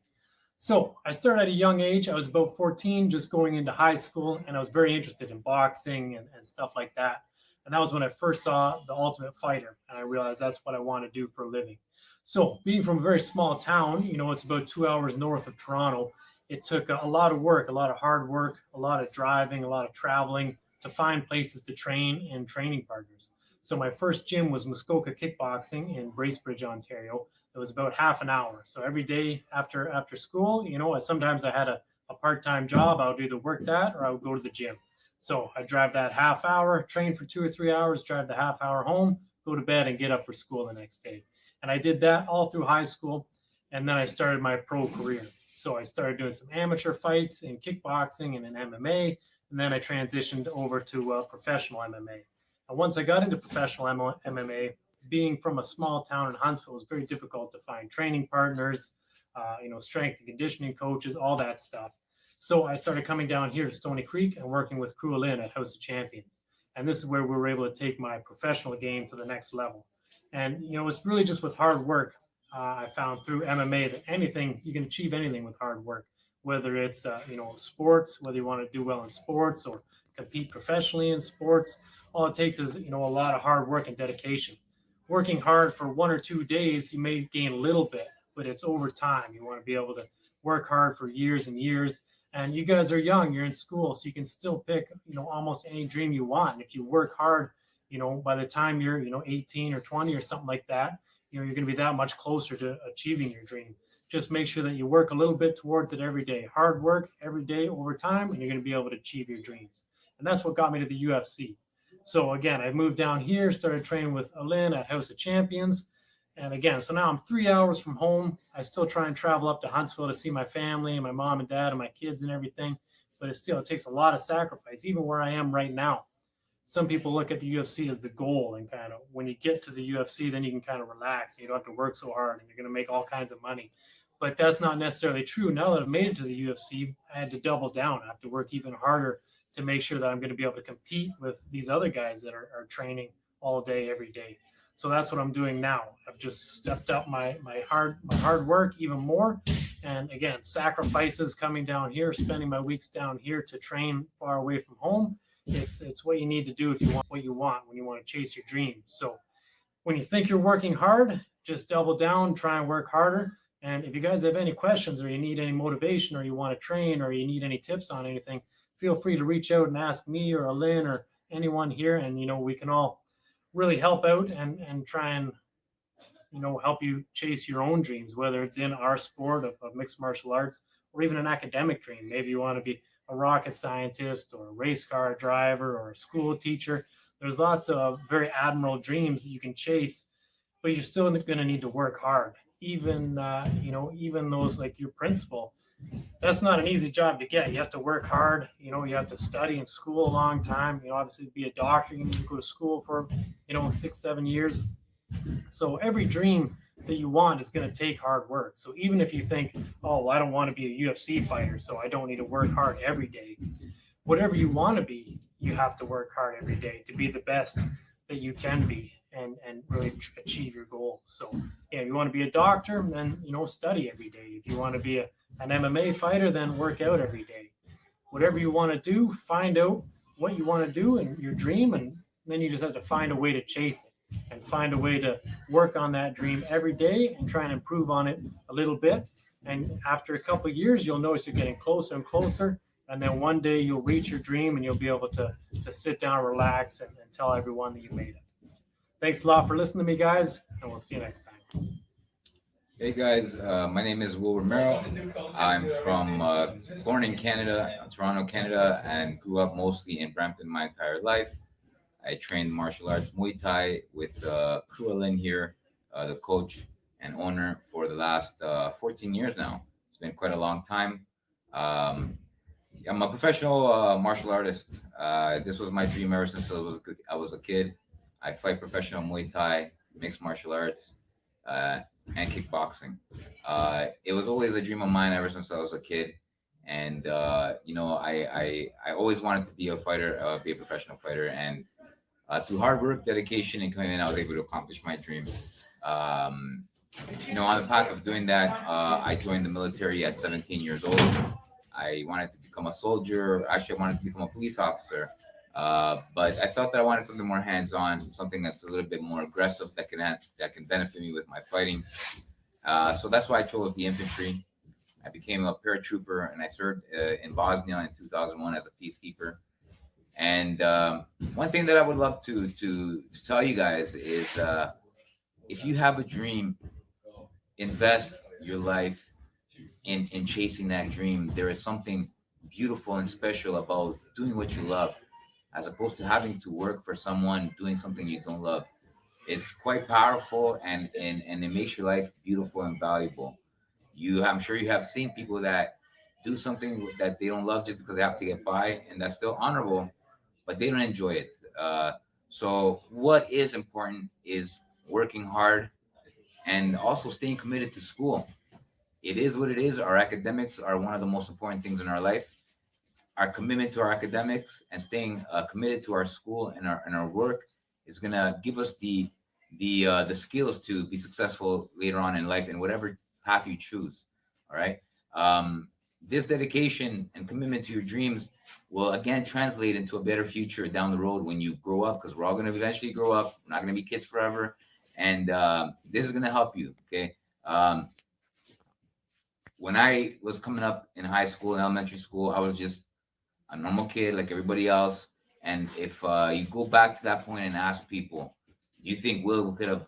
So I started at a young age. I was about 14, just going into high school, and I was very interested in boxing and stuff like that. And that was when I first saw The Ultimate Fighter, and I realized that's what I want to do for a living. So being from a very small town, it's about 2 hours north of Toronto. It took a lot of work, a lot of hard work, a lot of driving, a lot of traveling to find places to train and training partners. So my first gym was Muskoka Kickboxing in Bracebridge, Ontario. It was about half an hour. So every day after school, sometimes I had a part-time job. I would either work that or I would go to the gym. So I drive that half hour, train for 2 or 3 hours, drive the half hour home, go to bed and get up for school the next day. And I did that all through high school. And then I started my pro career. So I started doing some amateur fights in kickboxing and in MMA. And then I transitioned over to professional MMA. And once I got into professional MMA, being from a small town in Huntsville, it was very difficult to find training partners, strength and conditioning coaches, all that stuff. So I started coming down here to Stony Creek and working with Crew Lynn at House of Champions. And this is where we were able to take my professional game to the next level. And, it's really just with hard work. I found through MMA that you can achieve anything with hard work, whether it's, sports, whether you want to do well in sports or compete professionally in sports. All it takes is, a lot of hard work and dedication. Working hard for 1 or 2 days, you may gain a little bit, but it's over time. You want to be able to work hard for years and years. And you guys are young, you're in school, so you can still pick, almost any dream you want. And if you work hard, by the time you're, 18 or 20 or something like that, you're going to be that much closer to achieving your dream. Just make sure that you work a little bit towards it every day. Hard work every day over time, and you're going to be able to achieve your dreams. And that's what got me to the UFC. So again, I moved down here, started training with Lynn at House of Champions. And again, so now I'm 3 hours from home. I still try and travel up to Huntsville to see my family and my mom and dad and my kids and everything. But it takes a lot of sacrifice, even where I am right now. Some people look at the UFC as the goal, and kind of when you get to the UFC, then you can kind of relax and you don't have to work so hard and you're going to make all kinds of money. But that's not necessarily true. Now that I've made it to the UFC, I had to double down. I have to work even harder to make sure that I'm going to be able to compete with these other guys that are training all day, every day. So that's what I'm doing now. I've just stepped up my hard work even more. And again, sacrifices coming down here, spending my weeks down here to train far away from home. It's what you need to do if you want what you want when you want to chase your dreams. So when you think you're working hard, just double down, try and work harder. And if you guys have any questions or you need any motivation or you want to train or you need any tips on anything, feel free to reach out and ask me or Lynn or anyone here. And, we can all really help out and try and, help you chase your own dreams, whether it's in our sport of mixed martial arts or even an academic dream. Maybe you want to be a rocket scientist or a race car driver or a school teacher. There's lots of very admirable dreams that you can chase, but you're still going to need to work hard. Even, even those like your principal, that's not an easy job to get. You have to work hard. You have to study in school a long time. Obviously, to be a doctor, you need to go to school for, 6-7 years. So every dream that you want is going to take hard work. So even if you think, oh, well, I don't want to be a UFC fighter, so I don't need to work hard every day. Whatever you want to be, you have to work hard every day to be the best that you can be and really achieve your goals. So yeah, if you want to be a doctor, then, study every day. If you want to be an MMA fighter, then work out every day. Whatever you want to do, find out what you want to do and your dream, and then you just have to find a way to chase it and find a way to work on that dream every day and try and improve on it a little bit. And after a couple of years, you'll notice you're getting closer and closer. And then one day you'll reach your dream and you'll be able to sit down, relax, and tell everyone that you made it. Thanks a lot for listening to me, guys, and we'll see you next time. Hey guys, my name is Will Romero. I'm from born in Canada, Toronto, Canada, and grew up mostly in Brampton my entire life. I trained martial arts Muay Thai with Crew Lynn here, the coach and owner, for the last 14 years now. It's been quite a long time. I'm a professional martial artist. This was my dream ever since I was a kid. I fight professional Muay Thai, mixed martial arts, and kickboxing. It was always a dream of mine ever since I was a kid. And, I always wanted to be a fighter, be a professional fighter. And through hard work, dedication, and commitment, I was able to accomplish my dream. On the path of doing that, I joined the military at 17 years old. I wanted to become a soldier. Actually, I wanted to become a police officer. But I felt that I wanted something more hands-on, something that's a little bit more aggressive that can benefit me with my fighting. So that's why I chose the infantry. I became a paratrooper and I served in Bosnia in 2001 as a peacekeeper. And one thing that I would love to tell you guys is if you have a dream, invest your life in chasing that dream. There is something beautiful and special about doing what you love, as opposed to having to work for someone doing something you don't love. It's quite powerful and it makes your life beautiful and valuable. I'm sure you have seen people that do something that they don't love just because they have to get by, and that's still honorable, but they don't enjoy it. So what is important is working hard and also staying committed to school. It is what it is. Our academics are one of the most important things in our life. Our commitment to our academics and staying committed to our school and our work is gonna give us the skills to be successful later on in life in whatever path you choose. All right. This dedication and commitment to your dreams will again translate into a better future down the road when you grow up, because we're all going to eventually grow up. We're not going to be kids forever, and this is going to help you. Okay. When I was coming up in high school and elementary school, I was just a normal kid like everybody else. And if you go back to that point and ask people, you think Will could have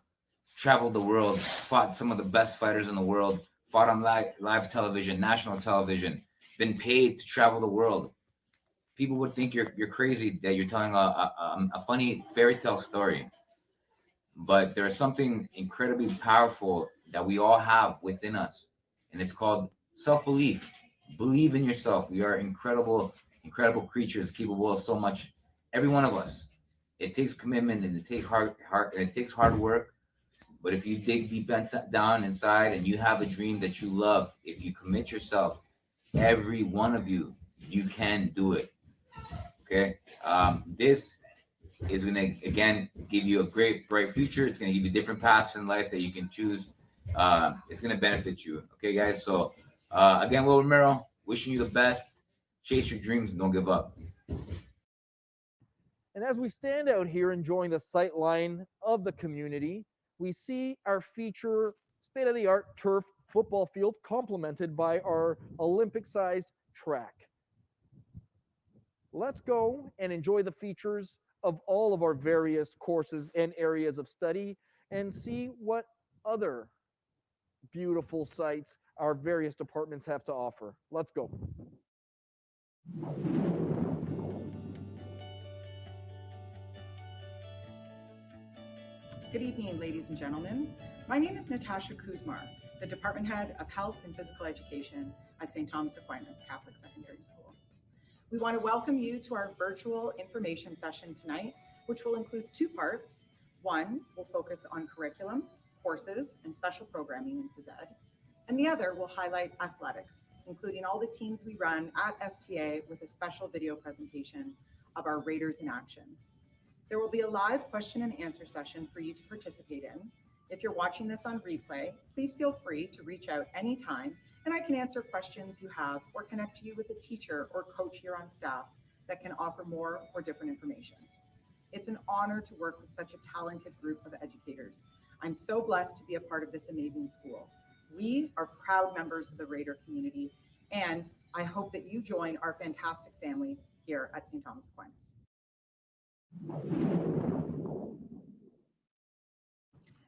traveled the world, fought some of the best fighters in the world, fought on live television, national television, been paid to travel the world, people would think you're crazy that you're telling a funny fairy tale story. But there's something incredibly powerful that we all have within us, and it's called self-belief. Believe in yourself. We are incredible creatures capable of so much. Every one of us. It takes commitment and it takes hard work. But if you dig deep down inside and you have a dream that you love, if you commit yourself, every one of you, you can do it. Okay. This is going to, again, give you a great, bright future. It's going to give you different paths in life that you can choose. It's going to benefit you. Okay, guys. So, again, Will Romero, wishing you the best. Chase your dreams and don't give up. And as we stand out here enjoying the sight line of the community, we see our feature state-of-the-art turf football field complemented by our Olympic-sized track. Let's go and enjoy the features of all of our various courses and areas of study and see what other beautiful sights our various departments have to offer. Let's go. Good evening, ladies and gentlemen. My name is Natasha Kuzmar, the Department Head of Health and Physical Education at St. Thomas Aquinas Catholic Secondary School. We want to welcome you to our virtual information session tonight, which will include two parts. One will focus on curriculum, courses, and special programming in phys ed, and the other will highlight athletics, including all the teams we run at STA with a special video presentation of our Raiders in action. There will be a live question and answer session for you to participate in. If you're watching this on replay, please feel free to reach out anytime and I can answer questions you have or connect you with a teacher or coach here on staff that can offer more or different information. It's an honor to work with such a talented group of educators. I'm so blessed to be a part of this amazing school. We are proud members of the Raider community, and I hope that you join our fantastic family here at St. Thomas Aquinas.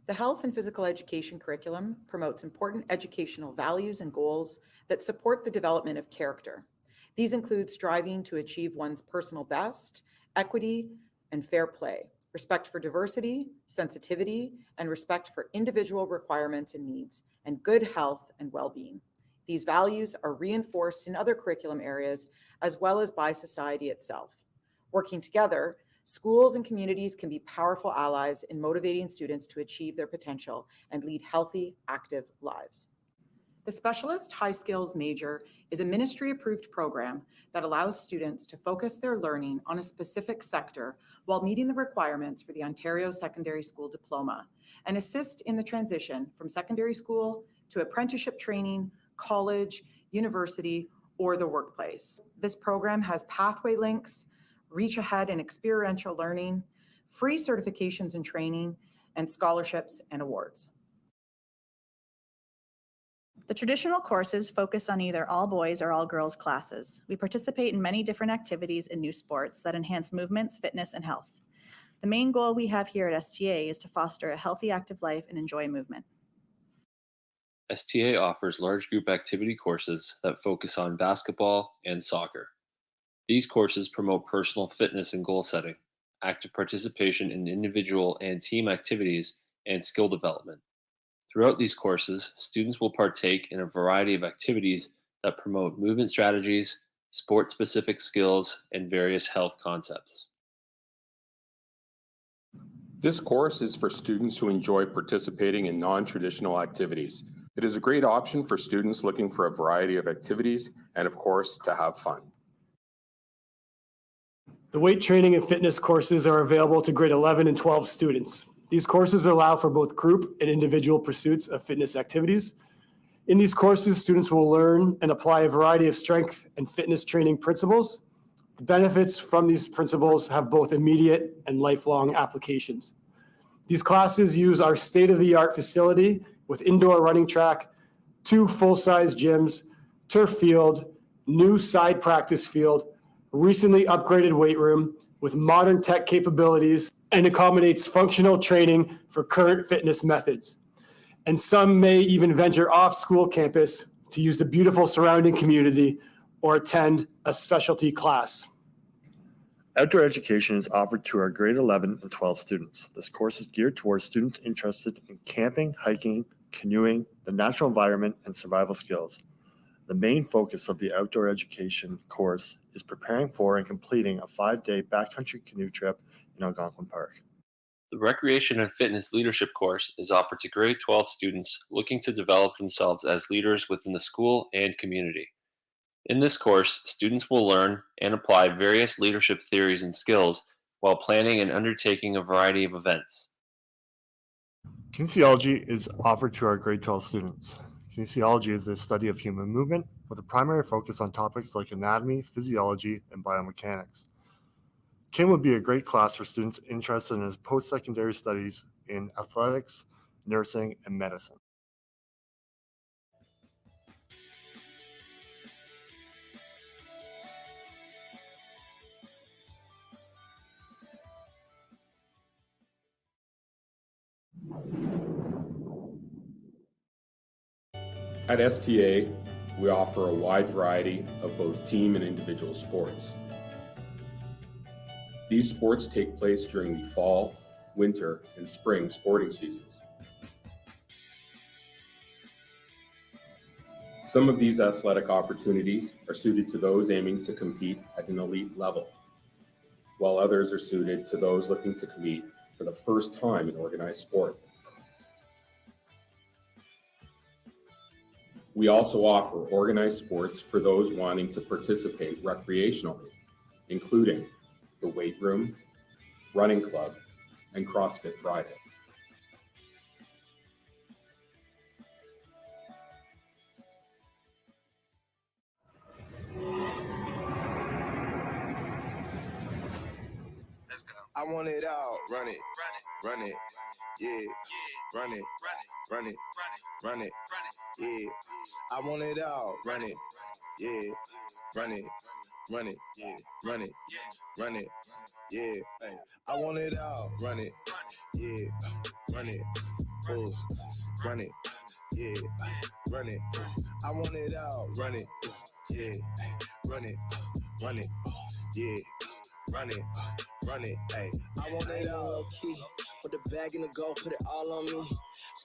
The health and physical education curriculum promotes important educational values and goals that support the development of character. These include striving to achieve one's personal best, equity, and fair play, respect for diversity, sensitivity, and respect for individual requirements and needs, and good health and well-being. These values are reinforced in other curriculum areas as well as by society itself. Working together, schools and communities can be powerful allies in motivating students to achieve their potential and lead healthy, active lives. The Specialist High Skills Major is a ministry-approved program that allows students to focus their learning on a specific sector while meeting the requirements for the Ontario Secondary School Diploma and assist in the transition from secondary school to apprenticeship training, college, university, or the workplace. This program has pathway links, reach ahead and experiential learning, free certifications and training, and scholarships and awards. The traditional courses focus on either all boys or all girls classes. We participate in many different activities and new sports that enhance movements, fitness, and health. The main goal we have here at STA is to foster a healthy, active life and enjoy movement. STA offers large group activity courses that focus on basketball and soccer. These courses promote personal fitness and goal setting, active participation in individual and team activities, and skill development. Throughout these courses, students will partake in a variety of activities that promote movement strategies, sport-specific skills, and various health concepts. This course is for students who enjoy participating in non-traditional activities. It is a great option for students looking for a variety of activities and, of course, to have fun. The weight training and fitness courses are available to grade 11 and 12 students. These courses allow for both group and individual pursuits of fitness activities. In these courses, students will learn and apply a variety of strength and fitness training principles. The benefits from these principles have both immediate and lifelong applications. These classes use our state-of-the-art facility with indoor running track, 2 full-size gyms, turf field, new side practice field, recently upgraded weight room with modern tech capabilities, and accommodates functional training for current fitness methods. And some may even venture off school campus to use the beautiful surrounding community or attend a specialty class. Outdoor education is offered to our grade 11 and 12 students. This course is geared towards students interested in camping, hiking, canoeing, the natural environment, and survival skills. The main focus of the outdoor education course is preparing for and completing a 5-day backcountry canoe trip in Algonquin Park. The Recreation and Fitness Leadership course is offered to grade 12 students looking to develop themselves as leaders within the school and community. In this course, students will learn and apply various leadership theories and skills while planning and undertaking a variety of events. Kinesiology is offered to our grade 12 students. Kinesiology is a study of human movement with a primary focus on topics like anatomy, physiology, and biomechanics. Kin would be a great class for students interested in his post-secondary studies in athletics, nursing, and medicine. At STA, we offer a wide variety of both team and individual sports. These sports take place during the fall, winter, and spring sporting seasons. Some of these athletic opportunities are suited to those aiming to compete at an elite level, while others are suited to those looking to compete for the first time in organized sport. We also offer organized sports for those wanting to participate recreationally, including the weight room, running club, and CrossFit Friday. I want it all, run it, yeah, run it, yeah. I want it all, run it, yeah, run it, yeah, run it, yeah. Hey, I want it all, run it, yeah, run it, oh, run it, yeah, run it. I want it all, run it, yeah, run it, yeah. Run it, ayy. I want it all key. Put the bag in the goal, put it all on me.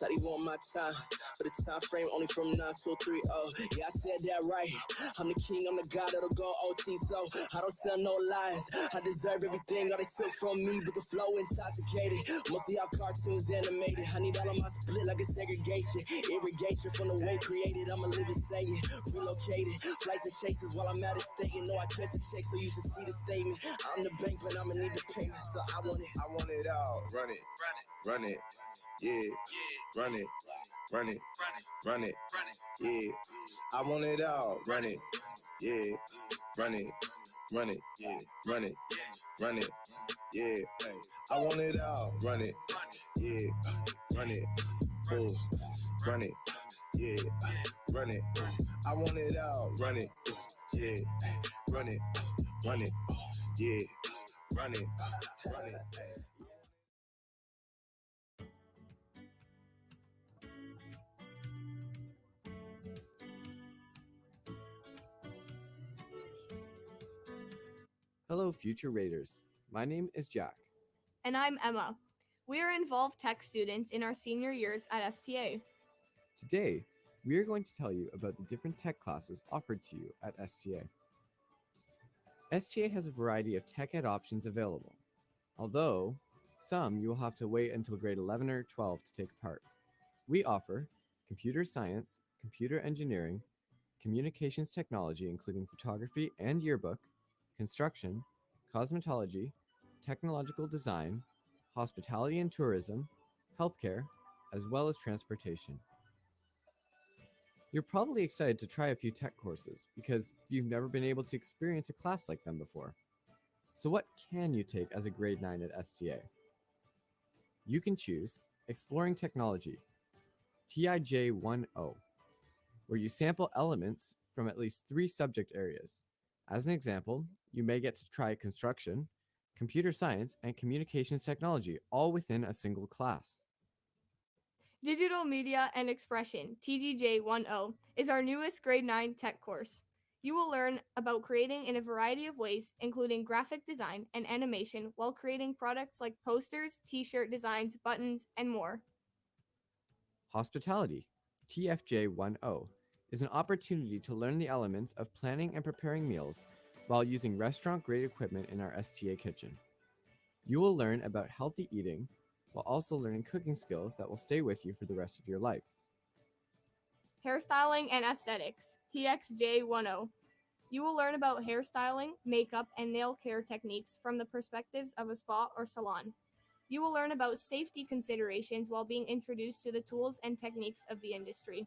Shawty want my time, For the time frame, only from 9 to 3. Oh, yeah, I said that right. I'm the king, I'm the god that'll go OT, so I don't tell no lies. I deserve everything all they took from me, but the flow intoxicated. Mostly all cartoons animated. I need all of my split like a segregation. Irrigation from the way created. I'm a living saying. Relocated. Flights and chases while I'm out of state. You know I catch a check, so you should see the statement. I'm the bank, but I'ma need the payment. So I want it all. Run it. Run it. Yeah. Run it. Run it. Run it. Yeah. I want it all. Run it. Yeah. Run it. Run it. Yeah. Run it. Run it. Yeah. Hey. I want it all. Run it. Yeah. Run it. Ooh. Run it. Yeah. Run it. I want it all. Run it. Yeah. Run it. Run it. Yeah. Run it. Run it. Hello, future Raiders. My name is Jack. And I'm Emma. We are involved tech students in our senior years at STA. Today, we are going to tell you about the different tech classes offered to you at STA. STA has a variety of tech ed options available, although some you will have to wait until grade 11 or 12 to take part. We offer computer science, computer engineering, communications technology including photography and yearbook, construction, cosmetology, technological design, hospitality and tourism, healthcare, as well as transportation. You're probably excited to try a few tech courses because you've never been able to experience a class like them before. So what can you take as a grade 9 at STA? You can choose Exploring Technology, TIJ-10, where you sample elements from at least 3 subject areas. As an example, you may get to try construction, computer science, and communications technology all within a single class. Digital Media and Expression, TGJ-10, is our newest grade 9 tech course. You will learn about creating in a variety of ways, including graphic design and animation, while creating products like posters, t-shirt designs, buttons, and more. Hospitality, TFJ-10, is an opportunity to learn the elements of planning and preparing meals while using restaurant-grade equipment in our STA kitchen. You will learn about healthy eating while also learning cooking skills that will stay with you for the rest of your life. Hairstyling and Aesthetics, TXJ-10. You will learn about hairstyling, makeup, and nail care techniques from the perspectives of a spa or salon. You will learn about safety considerations while being introduced to the tools and techniques of the industry.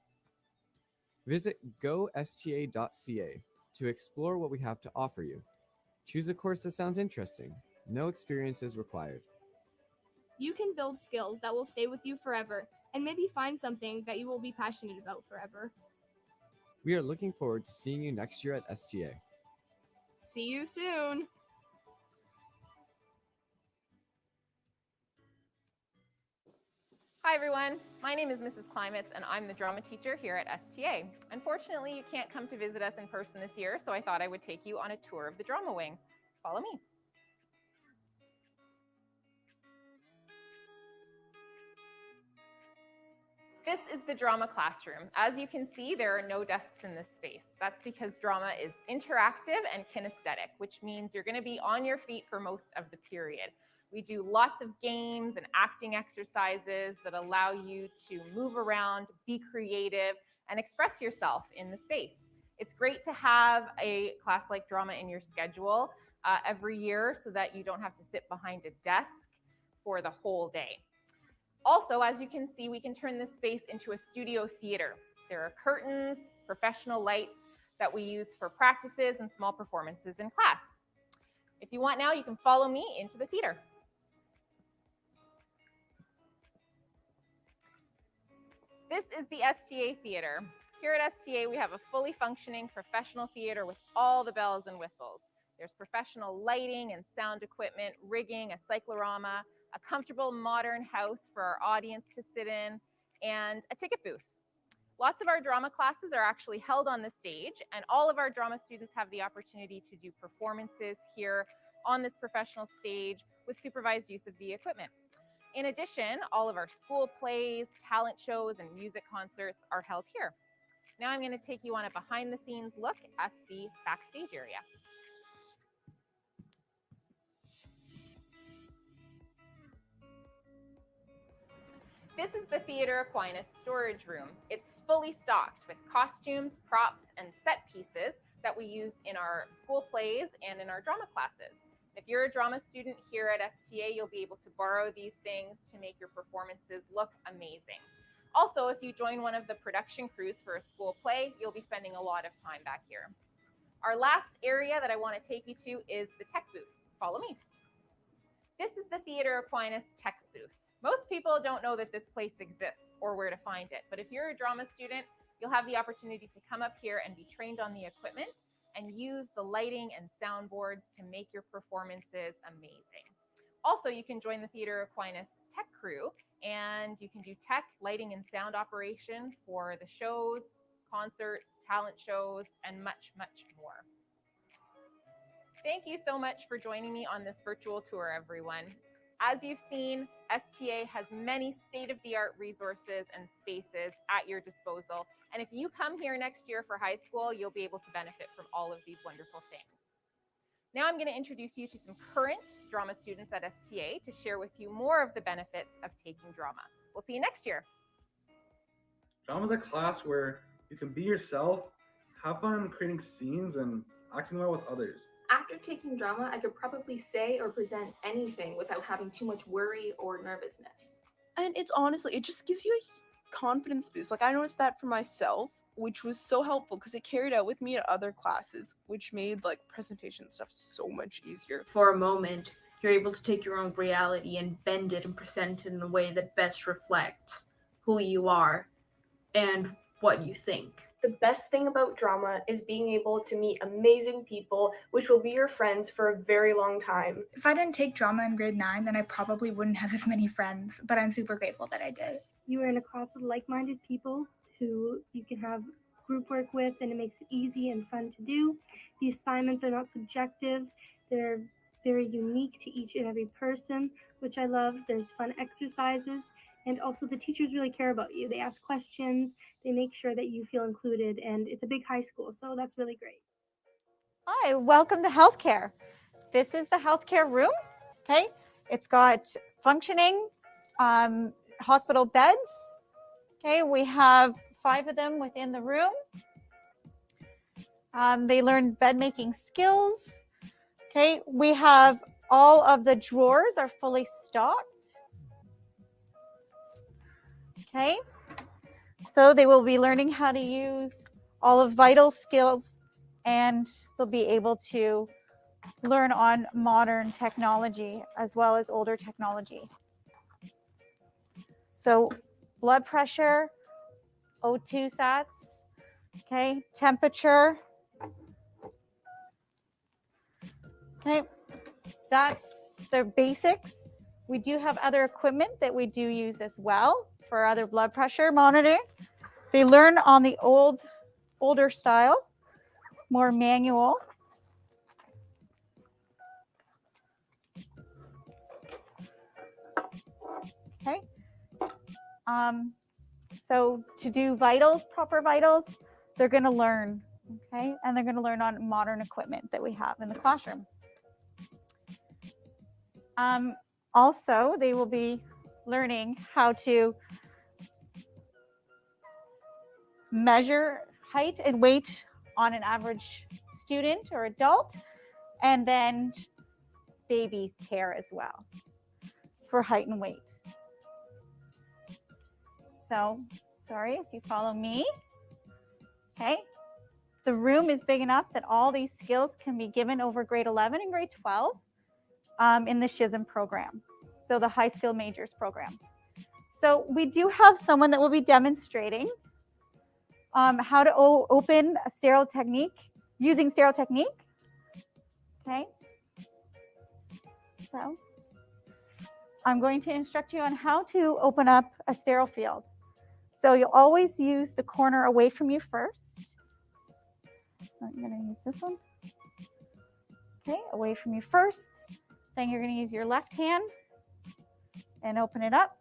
Visit gosta.ca to explore what we have to offer you. Choose a course that sounds interesting. No experience is required. You can build skills that will stay with you forever and maybe find something that you will be passionate about forever. We are looking forward to seeing you next year at STA. See you soon! Hi everyone, my name is Mrs. Klimetz and I'm the drama teacher here at STA. Unfortunately, you can't come to visit us in person this year, so I thought I would take you on a tour of the drama wing. Follow me. This is the drama classroom. As you can see, there are no desks in this space. That's because drama is interactive and kinesthetic, which means you're going to be on your feet for most of the period. We do lots of games and acting exercises that allow you to move around, be creative, and express yourself in the space. It's great to have a class like drama in your schedule every year so that you don't have to sit behind a desk for the whole day. Also, as you can see, we can turn this space into a studio theater. There are curtains, professional lights that we use for practices and small performances in class. If you want now, you can follow me into the theater. This is the STA Theater. Here at STA, we have a fully functioning professional theater with all the bells and whistles. There's professional lighting and sound equipment, rigging, a cyclorama, a comfortable modern house for our audience to sit in, and a ticket booth. Lots of our drama classes are actually held on the stage, and all of our drama students have the opportunity to do performances here on this professional stage with supervised use of the equipment. In addition, all of our school plays, talent shows, and music concerts are held here. Now I'm going to take you on a behind-the-scenes look at the backstage area. This is the Theatre Aquinas storage room. It's fully stocked with costumes, props, and set pieces that we use in our school plays and in our drama classes. If you're a drama student here at STA, you'll be able to borrow these things to make your performances look amazing. Also, if you join one of the production crews for a school play, you'll be spending a lot of time back here. Our last area that I want to take you to is the tech booth. Follow me. This is the Theatre Aquinas tech booth. Most people don't know that this place exists or where to find it, but if you're a drama student, you'll have the opportunity to come up here and be trained on the equipment and use the lighting and soundboards to make your performances amazing. Also, you can join the Theatre Aquinas tech crew and you can do tech, lighting, and sound operation for the shows, concerts, talent shows, and much, much more. Thank you so much for joining me on this virtual tour, everyone. As you've seen, STA has many state-of-the-art resources and spaces at your disposal. And if you come here next year for high school, you'll be able to benefit from all of these wonderful things. Now I'm going to introduce you to some current drama students at STA to share with you more of the benefits of taking drama. We'll see you next year. Drama is a class where you can be yourself, have fun creating scenes, and acting well with others. After taking drama, I could probably say or present anything without having too much worry or nervousness. And it's honestly, it just gives you a confidence boost. Like, I noticed that for myself, which was so helpful because it carried out with me at other classes, which made like presentation stuff so much easier. For a moment, you're able to take your own reality and bend it and present it in a way that best reflects who you are and what you think. The best thing about drama is being able to meet amazing people, which will be your friends for a very long time. If I didn't take drama in grade 9, then I probably wouldn't have as many friends, but I'm super grateful that I did. You are in a class with like-minded people who you can have group work with, and it makes it easy and fun to do. The assignments are not subjective. They're very unique to each and every person, which I love. There's fun exercises. And also the teachers really care about you. They ask questions, they make sure that you feel included, and it's a big high school, so that's really great. Hi, welcome to healthcare. This is the healthcare room, okay? It's got functioning hospital beds, okay? We have 5 of them within the room. They learn bed making skills, okay? We have all of the drawers are fully stocked. Okay, so they will be learning how to use all of vital skills, and they'll be able to learn on modern technology as well as older technology. So blood pressure, O2 sats, okay, temperature. Okay, that's the basics. We do have other equipment that we do use as well for other blood pressure monitoring. They learn on the older style, more manual. Okay. So to do vitals, proper vitals, they're going to learn, okay? And they're going to learn on modern equipment that we have in the classroom. Also, they will be learning how to measure height and weight on an average student or adult, and then baby care as well for height and weight. So, sorry if you follow me. Okay. The room is big enough that all these skills can be given over grade 11 and grade 12 in the SHISM program. So the high skill majors program. So we do have someone that will be demonstrating how to open a sterile technique, using sterile technique. Okay. So I'm going to instruct you on how to open up a sterile field. So you'll always use the corner away from you first. I'm going to use this one. Okay, away from you first. Then you're going to use your left hand and open it up.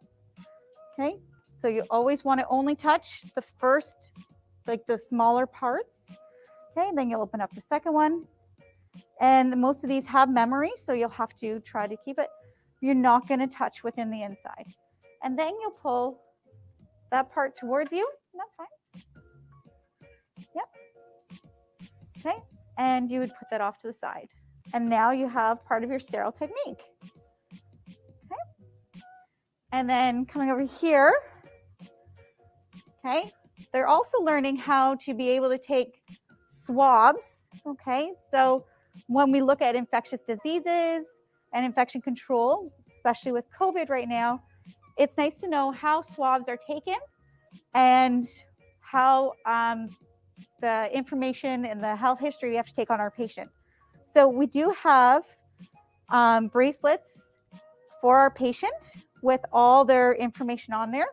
Okay, so you always want to only touch the first, like the smaller parts. Okay, then you'll open up the second one. And most of these have memory, so you'll have to try to keep it. You're not going to touch within the inside. And then you'll pull that part towards you, and that's fine. Yep. Okay, and you would put that off to the side. And now you have part of your sterile technique. Okay. And then coming over here, okay, they're also learning how to be able to take swabs. Okay, so when we look at infectious diseases and infection control, especially with COVID right now, it's nice to know how swabs are taken and how the information and the health history we have to take on our patient. So we do have bracelets for our patient with all their information on there.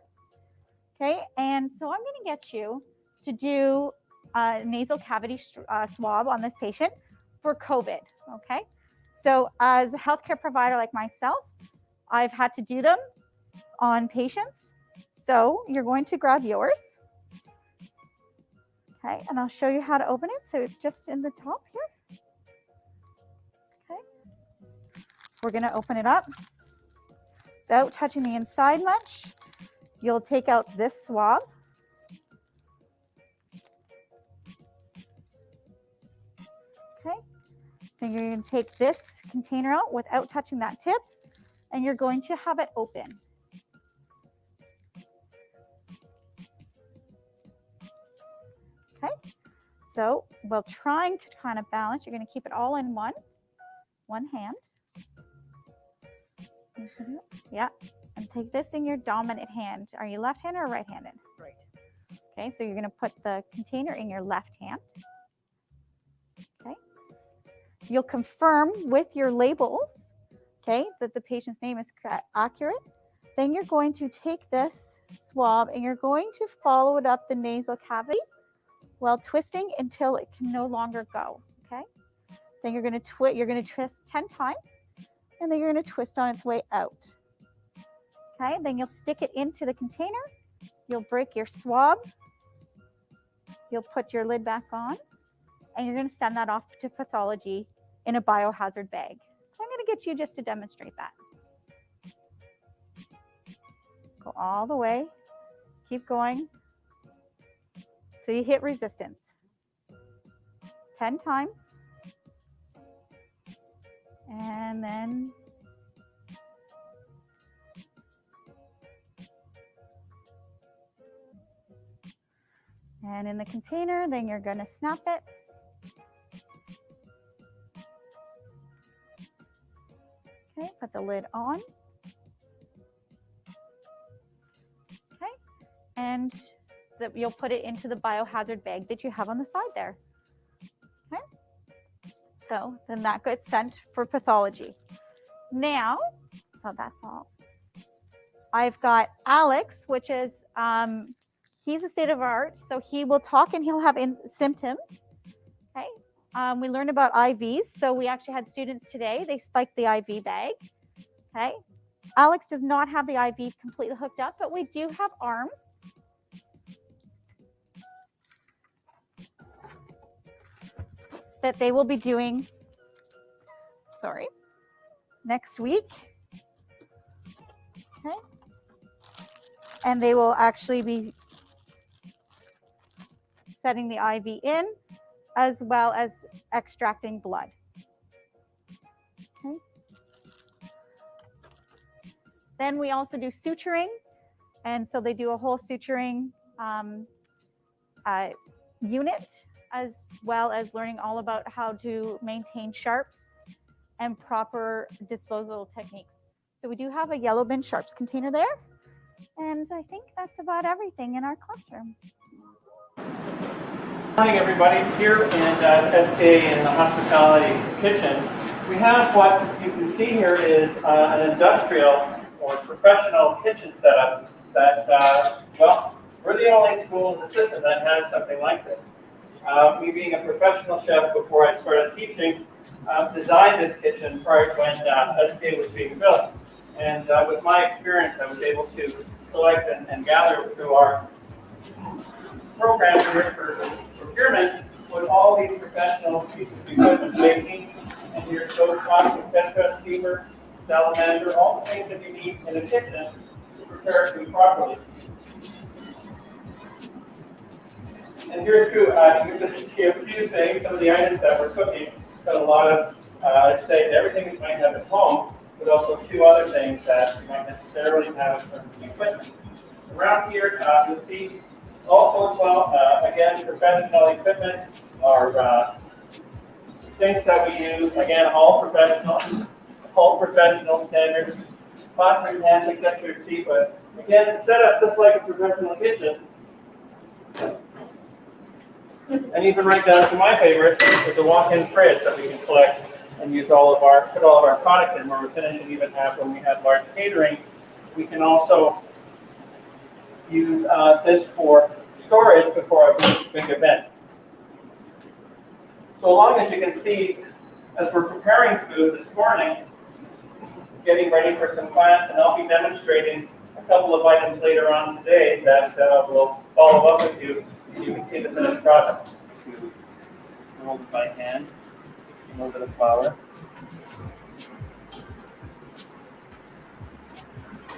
Okay, and so I'm going to get you to do a nasal cavity swab on this patient for COVID. Okay, so as a healthcare provider like myself, I've had to do them on patients. So you're going to grab yours. Okay, and I'll show you how to open it. So it's just in the top here. Okay, we're going to open it up without touching the inside much. You'll take out this swab. Okay, then you're going to take this container out without touching that tip, and you're going to have it open. Okay, so while trying to kind of balance, you're going to keep it all in one hand. Yeah, and take this in your dominant hand. Are you left-handed or right-handed? Right. Okay, so you're going to put the container in your left hand. Okay. You'll confirm with your labels, okay, that the patient's name is accurate. Then you're going to take this swab and you're going to follow it up the nasal cavity while twisting until it can no longer go. Okay. Then you're going to twist 10 times, and then you're going to twist on its way out. Okay. Then you'll stick it into the container. You'll break your swab. You'll put your lid back on, and you're going to send that off to pathology in a biohazard bag. So I'm going to get you just to demonstrate that. Go all the way. Keep going. So you hit resistance 10 times. And then in the container, then you're going to snap it. Okay, put the lid on. Okay, and you'll put it into the biohazard bag that you have on the side there. Okay, so then that gets sent for pathology. Now, so that's all. I've got Alex, which is, he's a state of art, so he will talk and he'll have symptoms. Okay. We learned about IVs, so we actually had students today. They spiked the IV bag. Okay. Alex does not have the IV completely hooked up, but we do have arms. That they will be doing, next week. Okay. And they will actually be setting the IV in, as well as extracting blood. Okay. Then we also do suturing, and so they do a whole suturing unit, as well as learning all about how to maintain sharps and proper disposal techniques. So we do have a yellow bin sharps container there, and I think that's about everything in our classroom. Good morning, everybody. Here in STA in the hospitality kitchen, we have what you can see here is an industrial or professional kitchen setup that, well, we're the only school in the system that has something like this. Me being a professional chef before I started teaching, designed this kitchen prior to when STA was being built. And with my experience, I was able to select and gather through our program here for procurement with all these professional pieces of equipment, baking, and your stovetop, etc., steamer, salamander, all the things that you need in a kitchen to prepare food properly. And here too, you can see a few things, some of the items that we're cooking, but a lot of, I'd say everything you might have at home, but also a few other things that you might necessarily have in terms of equipment. Around here, you'll see also as well, again, professional equipment, our sinks that we use, again, all professional standards, pots and pans, etc. You see, but again, set up just like a professional kitchen. And even right down to my favorite is a walk-in fridge that we can collect and use put all of our products in. Where we're finishing, even have when we have large caterings, we can also use this for storage before a big event. So long as you can see, as we're preparing food this morning, getting ready for some class, and I'll be demonstrating a couple of items later on today that will follow up with you. You can see the finished product. Roll it by hand, a little bit of flour.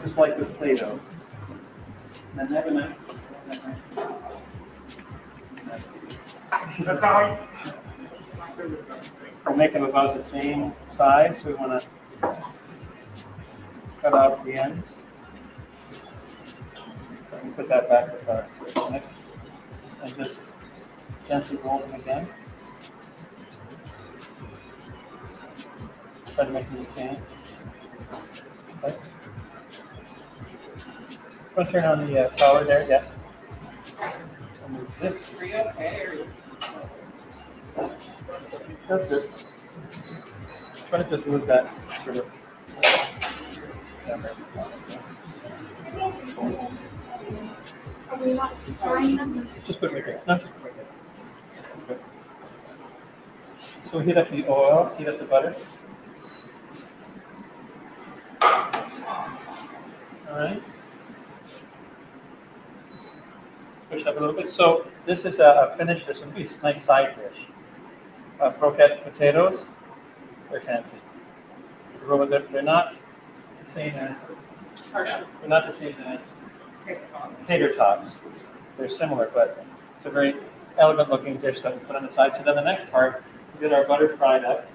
Just like with Play-Doh. And then have a knife. That's how we'll make them about the same size, so we want to cut off the ends. And put that back with our mix. And just gently roll them again. Try to make them the same. Okay. Want to turn on the power there? Yeah. I'll move this. That's good. Try to just move that sort of. Are we not frying them? Just put it right there. No, just put it right there. Okay. So heat up the oil, heat up the butter. All right. Push it up a little bit. So this is a finished, this will be a nice side dish. Croquette potatoes, they're fancy. They're not the same as, they're not the same as tater tots. They're similar, but it's a very elegant looking dish that we put on the side. So then the next part, we get our butter fried up.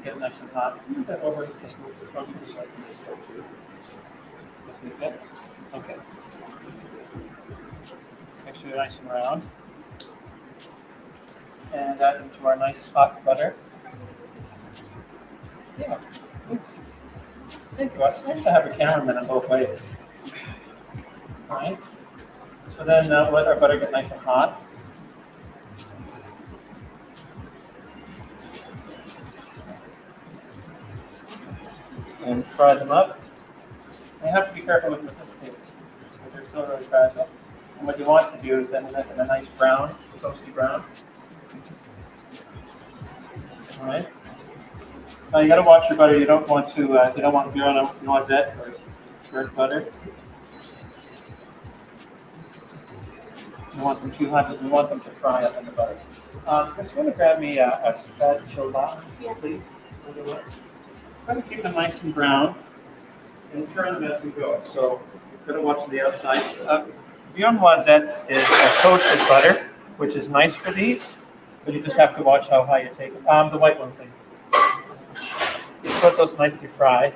Get it nice and hot. Move that over just a little bit from so I can just go through. Okay. Make sure they're nice and round. And that into our nice hot butter. Yeah. Thank you. It's nice to have a cameraman on both ways. All right. So then let our butter get nice and hot. And fry them up. And you have to be careful with this stage because they're still really fragile. And what you want to do is then make them a nice brown, toasty brown. All right. Now you got to watch your butter. You don't want to be on a noisette or burnt butter. You want them too hot. You want them to fry up in the butter. Chris, you want to grab me a spatula, please? Try to keep them nice and brown and turn them as we go. So you're going to watch the outside. Beyond noisette is a toasted butter, which is nice for these, but you just have to watch how high you take it. The white one, please. Just let those nicely fry.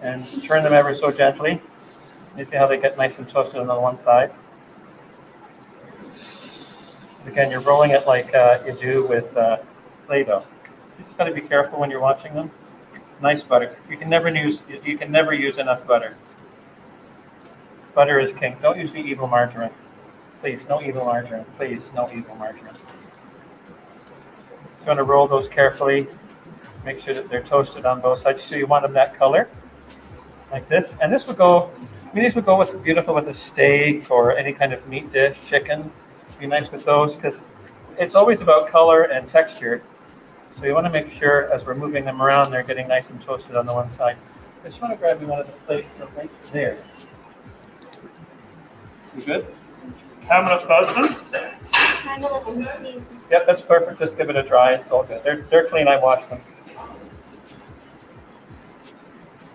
And turn them ever so gently. You see how they get nice and toasted on the one side. Again, you're rolling it like you do with Play-Doh. You just got to be careful when you're watching them. Nice butter. You can never use enough butter. Butter is king. Don't use the evil margarine. Please, no evil margarine. Please, no evil margarine. You want to roll those carefully. Make sure that they're toasted on both sides. So you want them that color, like this. And this would go. These would go with beautiful with a steak or any kind of meat dish, chicken. Be nice with those because it's always about color and texture. So you want to make sure as we're moving them around, they're getting nice and toasted on the one side. I just want to grab you one of the plates right there. You good? Camera person? Yep, that's perfect. Just give it a dry. It's all good. They're clean. I washed them.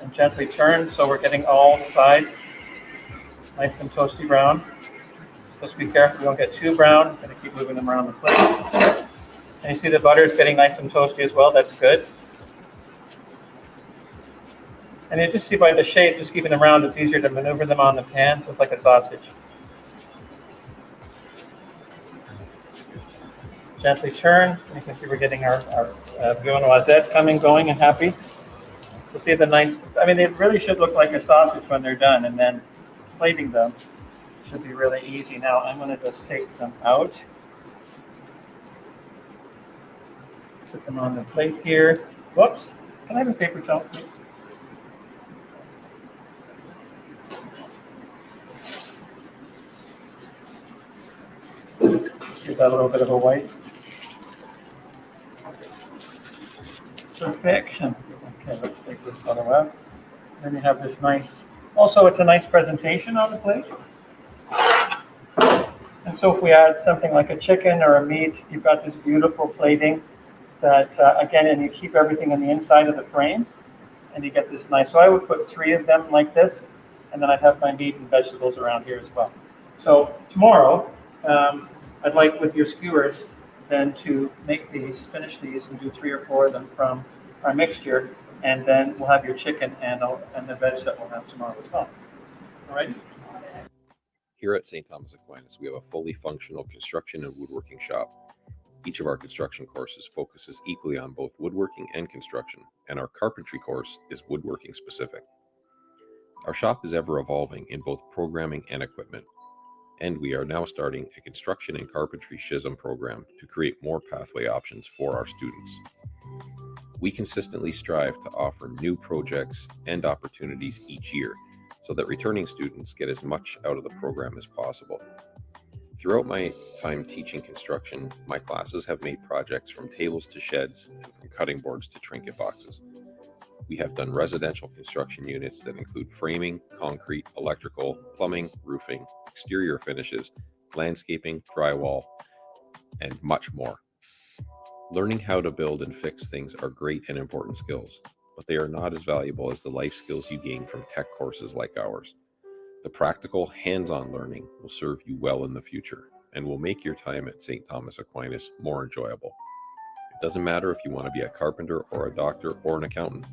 And gently turn so we're getting all sides nice and toasty brown. Just be careful we don't get too brown. Gonna keep moving them around the plate. And you see the butter is getting nice and toasty as well. That's good. And you just see by the shape, just keeping them round, it's easier to maneuver them on the pan, just like a sausage. Gently turn. You can see we're getting our beurre noisette coming, going, and happy. You'll see the nice, I mean, they really should look like a sausage when they're done, and then plating them should be really easy. Now I'm going to just take them out. Put them on the plate here. Whoops. Can I have a paper towel, please? Give that a little bit of a white. Perfection. Okay, let's take this photo out. Then you have this nice, also it's a nice presentation on the plate. And so if we add something like a chicken or a meat, you've got this beautiful plating that, again, and you keep everything on the inside of the frame, and you get this nice. So I would put 3 of them like this, and then I'd have my meat and vegetables around here as well. So tomorrow, I'd like with your skewers then to make these, finish these, and do 3 or 4 of them from our mixture, and then we'll have your chicken and the veg that we'll have tomorrow as well. All right? Here at St. Thomas Aquinas, we have a fully functional construction and woodworking shop. Each of our construction courses focuses equally on both woodworking and construction, and our carpentry course is woodworking specific. Our shop is ever evolving in both programming and equipment, and we are now starting a construction and carpentry SHISM program to create more pathway options for our students. We consistently strive to offer new projects and opportunities each year so that returning students get as much out of the program as possible. Throughout my time teaching construction, my classes have made projects from tables to sheds and from cutting boards to trinket boxes. We have done residential construction units that include framing, concrete, electrical, plumbing, roofing, exterior finishes, landscaping, drywall, and much more. Learning how to build and fix things are great and important skills, but they are not as valuable as the life skills you gain from tech courses like ours. The practical, hands-on learning will serve you well in the future and will make your time at St. Thomas Aquinas more enjoyable. It doesn't matter if you want to be a carpenter or a doctor or an accountant.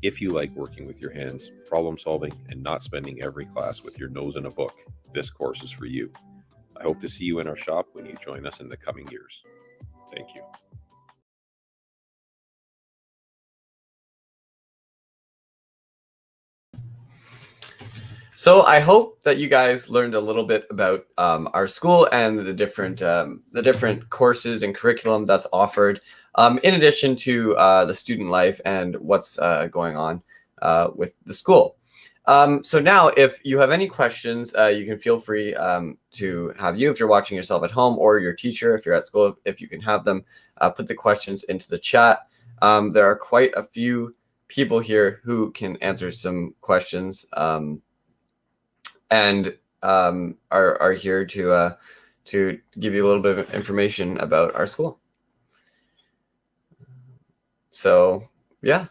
If you like working with your hands, problem solving, and not spending every class with your nose in a book, this course is for you. I hope to see you in our shop when you join us in the coming years. Thank you. So I hope that you guys learned a little bit about our school and the different courses and curriculum that's offered, in addition to the student life and what's going on with the school. So now, if you have any questions, you can feel free to have if you're watching yourself at home, or your teacher, if you're at school, if you can have them put the questions into the chat. There are quite a few people here who can answer some questions. And are here to give you a little bit of information about our school. So, yeah.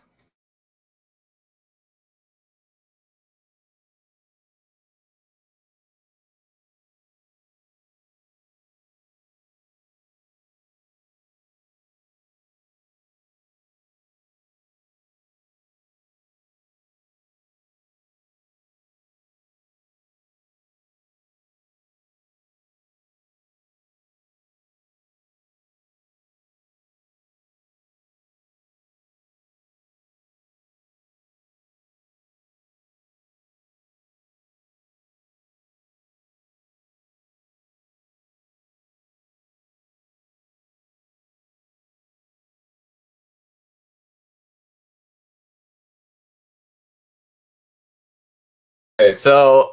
Okay, so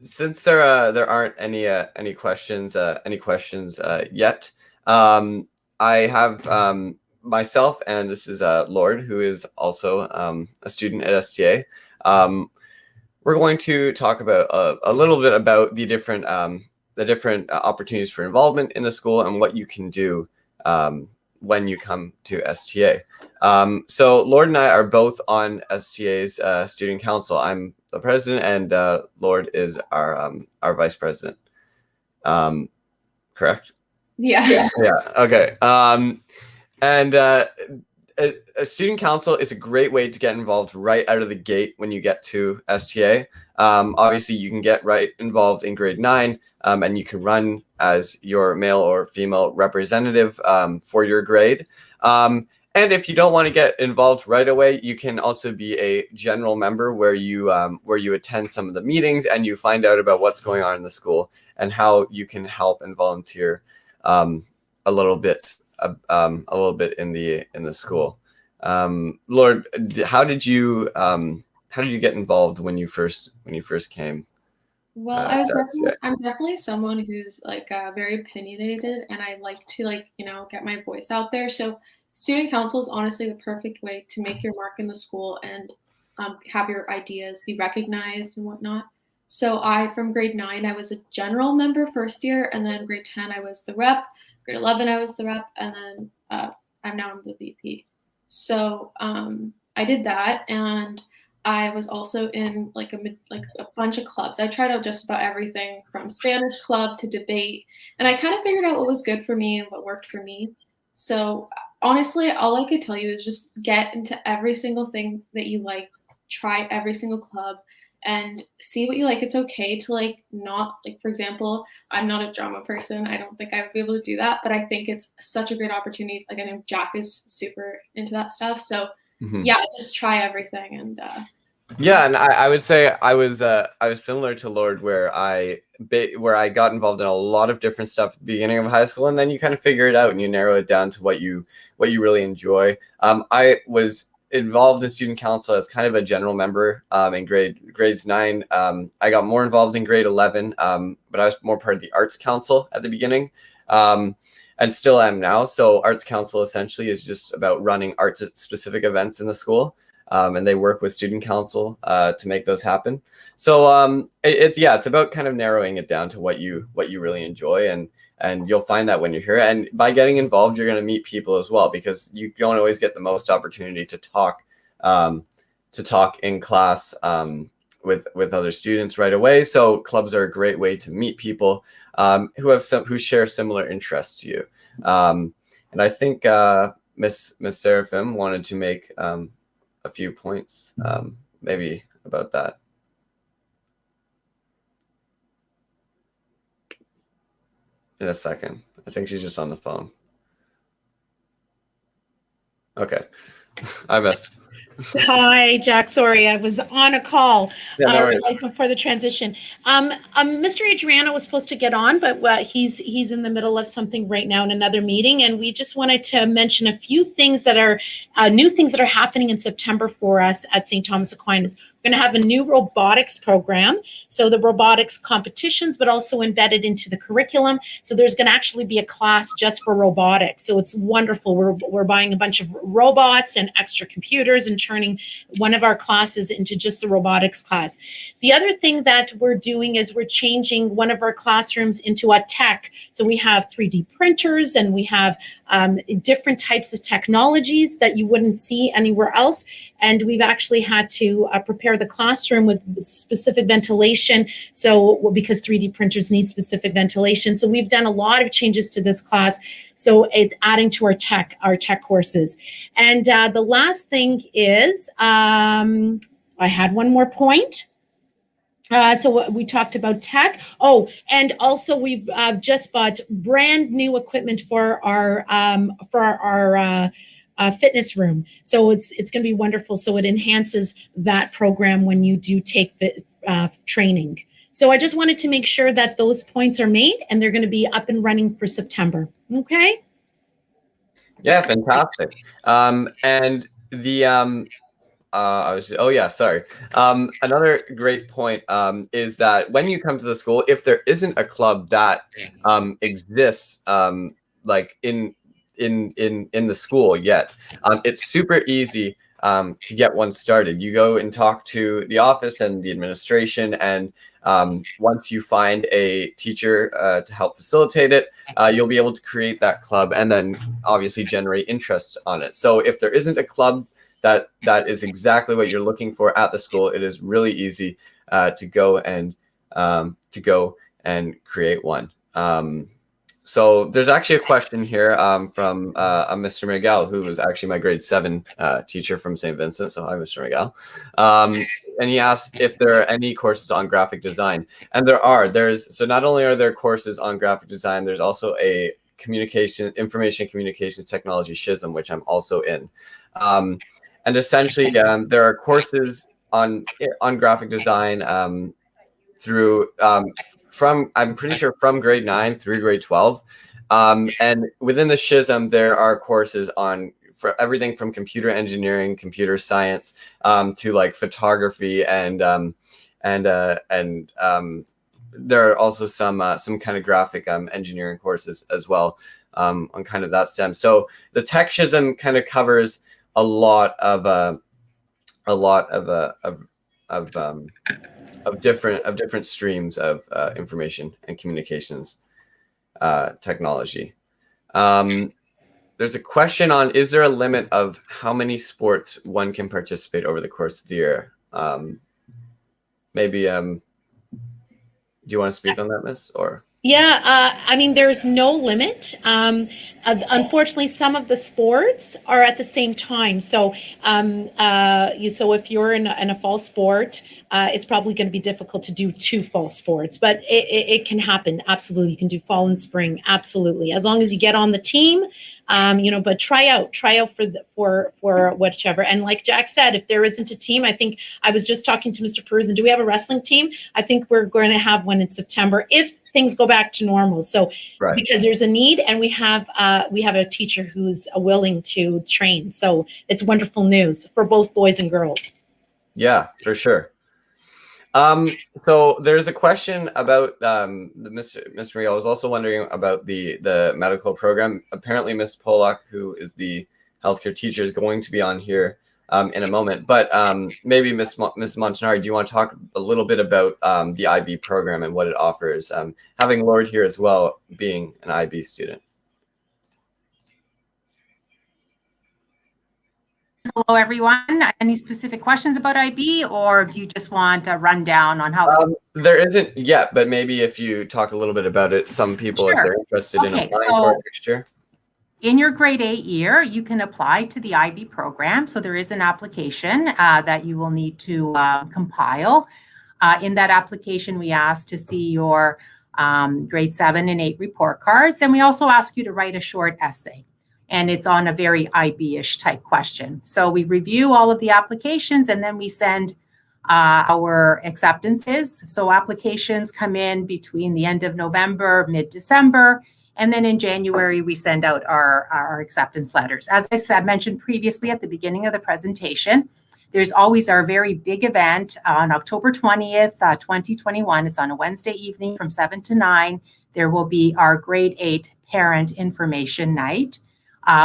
since there aren't any questions yet, I have myself, and this is Lord, who is also a student at STA. We're going to talk about a little bit about the different opportunities for involvement in the school and what you can do when you come to STA. So Lord and I are both on STA's student council. I'm the president, and Lord is our vice president. Correct? Yeah. Yeah. Okay. And a student council is a great way to get involved right out of the gate when you get to STA. Obviously, you can get right involved in grade 9, and you can run as your male or female representative for your grade. And if you don't want to get involved right away, you can also be a general member where you attend some of the meetings and you find out about what's going on in the school and how you can help and volunteer a little bit in the school. Lord, how did you get involved when you first came? Well, I'm definitely someone who's like very opinionated, and I like to get my voice out there. So student council is honestly the perfect way to make your mark in the school and have your ideas be recognized and whatnot. So from grade 9, I was a general member first year, and then grade 10, I was the rep. Grade 11, I was the rep, and then I'm the VP. So I did that, and I was also in like a bunch of clubs. I tried out just about everything from Spanish club to debate, and I kind of figured out what was good for me and what worked for me. So honestly, all I could tell you is just get into every single thing that you like, try every single club, and see what you like. It's okay to not for example, I'm not a drama person. I don't think I would be able to do that, but I think it's such a great opportunity. Like I know Jack is super into that stuff. So yeah, just try everything. And yeah, and I would say I was similar to Lord, where I got involved in a lot of different stuff at the beginning of high school, and then you kind of figure it out and you narrow it down to what you really enjoy. I was involved in student council as kind of a general member in grades 9. I got more involved in grade 11, but I was more part of the arts council at the beginning, and still am now. So arts council essentially is just about running arts specific events in the school. And they work with student council to make those happen. So it's about kind of narrowing it down to what you really enjoy, and you'll find that when you're here. And by getting involved, you're going to meet people as well, because you don't always get the most opportunity to talk in class with other students right away. So clubs are a great way to meet people who share similar interests to you. And I think Miss Seraphim wanted to make a few points maybe about that. In a second. I think she's just on the phone. Okay. I missed. Hi, Jack. Sorry, I was on a call right before the transition. Mr. Adriano was supposed to get on, but he's in the middle of something right now in another meeting, and we just wanted to mention a few things that are new things that are happening in September for us at St. Thomas Aquinas. We're going to have a new robotics program. So the robotics competitions, but also embedded into the curriculum. So there's going to actually be a class just for robotics. So it's wonderful. We're buying a bunch of robots and extra computers and turning one of our classes into just the robotics class. The other thing that we're doing is we're changing one of our classrooms into a tech. So we have 3D printers, and we have different types of technologies that you wouldn't see anywhere else. And we've actually had to prepare the classroom with specific ventilation. So because 3D printers need specific ventilation. So we've done a lot of changes to this class. So it's adding to our tech courses. And the last thing is, I had one more point. So we talked about tech. Oh, and also we've just bought brand new equipment for our fitness room. So it's going to be wonderful. So it enhances that program when you do take training. So I just wanted to make sure that those points are made, and they're going to be up and running for September. Okay. Yeah, fantastic. And the another great point is that when you come to the school, if there isn't a club that exists like in in the school yet. It's super easy to get one started. You go and talk to the office and the administration, and once you find a teacher to help facilitate it, you'll be able to create that club and then obviously generate interest on it. So if there isn't a club that is exactly what you're looking for at the school, it is really easy to go and create one. So there's actually a question here from a Mr. Miguel, who was actually my grade 7 teacher from St. Vincent. So hi, Mr. Miguel. And he asked if there are any courses on graphic design. And there are. So not only are there courses on graphic design, there's also a information communications technology SHISM, which I'm also in. And essentially, there are courses on graphic design through I'm pretty sure from grade 9 through grade 12. And within the SHISM, there are courses for everything from computer engineering, computer science, to like photography, and there are also some kind of graphic engineering courses as well on kind of that STEM. So the Tech SHISM kind of covers a lot of different streams of information and communications technology. There's a question on, is there a limit of how many sports one can participate over the course of the year? Maybe, do you want to speak on that, Miss? Or Yeah, I mean, there's no limit. Unfortunately, some of the sports are at the same time. So, so if you're in a fall sport, it's probably going to be difficult to do 2 fall sports, but it can happen. Absolutely, you can do fall and spring. Absolutely, as long as you get on the team. But try out for whichever. And like Jack said, if there isn't a team, I think I was just talking to Mr. Peruzin. Do we have a wrestling team? I think we're going to have one in September if things go back to normal. So right. Because there's a need, and we have a teacher who's willing to train. So it's wonderful news for both boys and girls. Yeah, for sure. So there's a question about Mr. Miguel was also wondering about the medical program. Apparently, Ms. Polak, who is the healthcare teacher, is going to be on here in a moment. But maybe Ms. Montanari, do you want to talk a little bit about the IB program and what it offers? Having Lord here as well, being an IB student. Hello, everyone. Any specific questions about IB, or do you just want a rundown on how? There isn't yet, but maybe if you talk a little bit about it, some people, if they're interested in applying for it next year. In your grade 8 year, you can apply to the IB program. So there is an application that you will need to compile. In that application, we ask to see your grade 7 and 8 report cards, and we also ask you to write a short essay. And it's on a very IB-ish type question. So we review all of the applications, and then we send our acceptances. So applications come in between the end of November, mid-December, and then in January, we send out our acceptance letters. As I mentioned previously at the beginning of the presentation, there's always our very big event on October 20th, 2021. It's on a Wednesday evening from 7 to 9. There will be our grade 8 parent information night.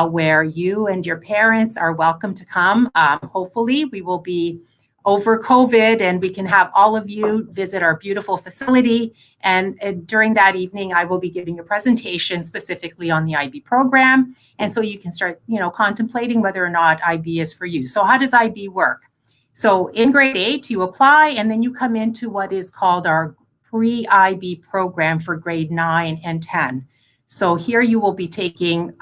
Where you and your parents are welcome to come. Hopefully, we will be over COVID and we can have all of you visit our beautiful facility. And during that evening, I will be giving a presentation specifically on the IB program. And so you can start, contemplating whether or not IB is for you. So how does IB work? So in grade 8, you apply, and then you come into what is called our pre-IB program for grade 9 and 10. So here you will be taking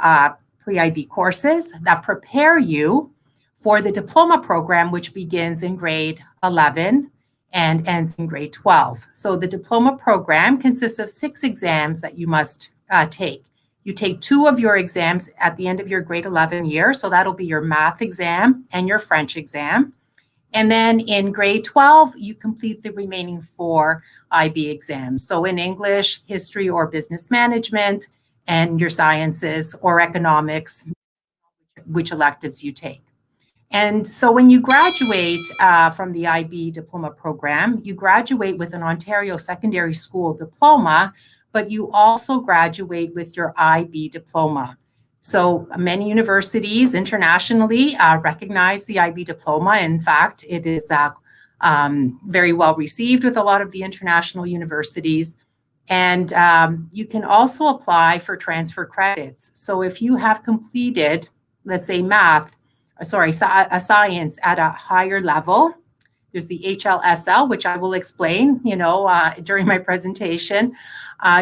pre-IB courses that prepare you for the diploma program, which begins in grade 11 and ends in grade 12. So the diploma program consists of 6 exams that you must take. You take 2 of your exams at the end of your grade 11 year. So that'll be your math exam and your French exam. And then in grade 12, you complete the remaining 4 IB exams. So in English, history, or business management, and your sciences or economics, which electives you take. And so when you graduate from the IB diploma program, you graduate with an Ontario Secondary School diploma, but you also graduate with your IB diploma. So many universities internationally recognize the IB diploma. In fact, it is very well received with a lot of the international universities. And you can also apply for transfer credits. So if you have completed, let's say a science at a higher level, there's the HLSL, which I will explain, during my presentation.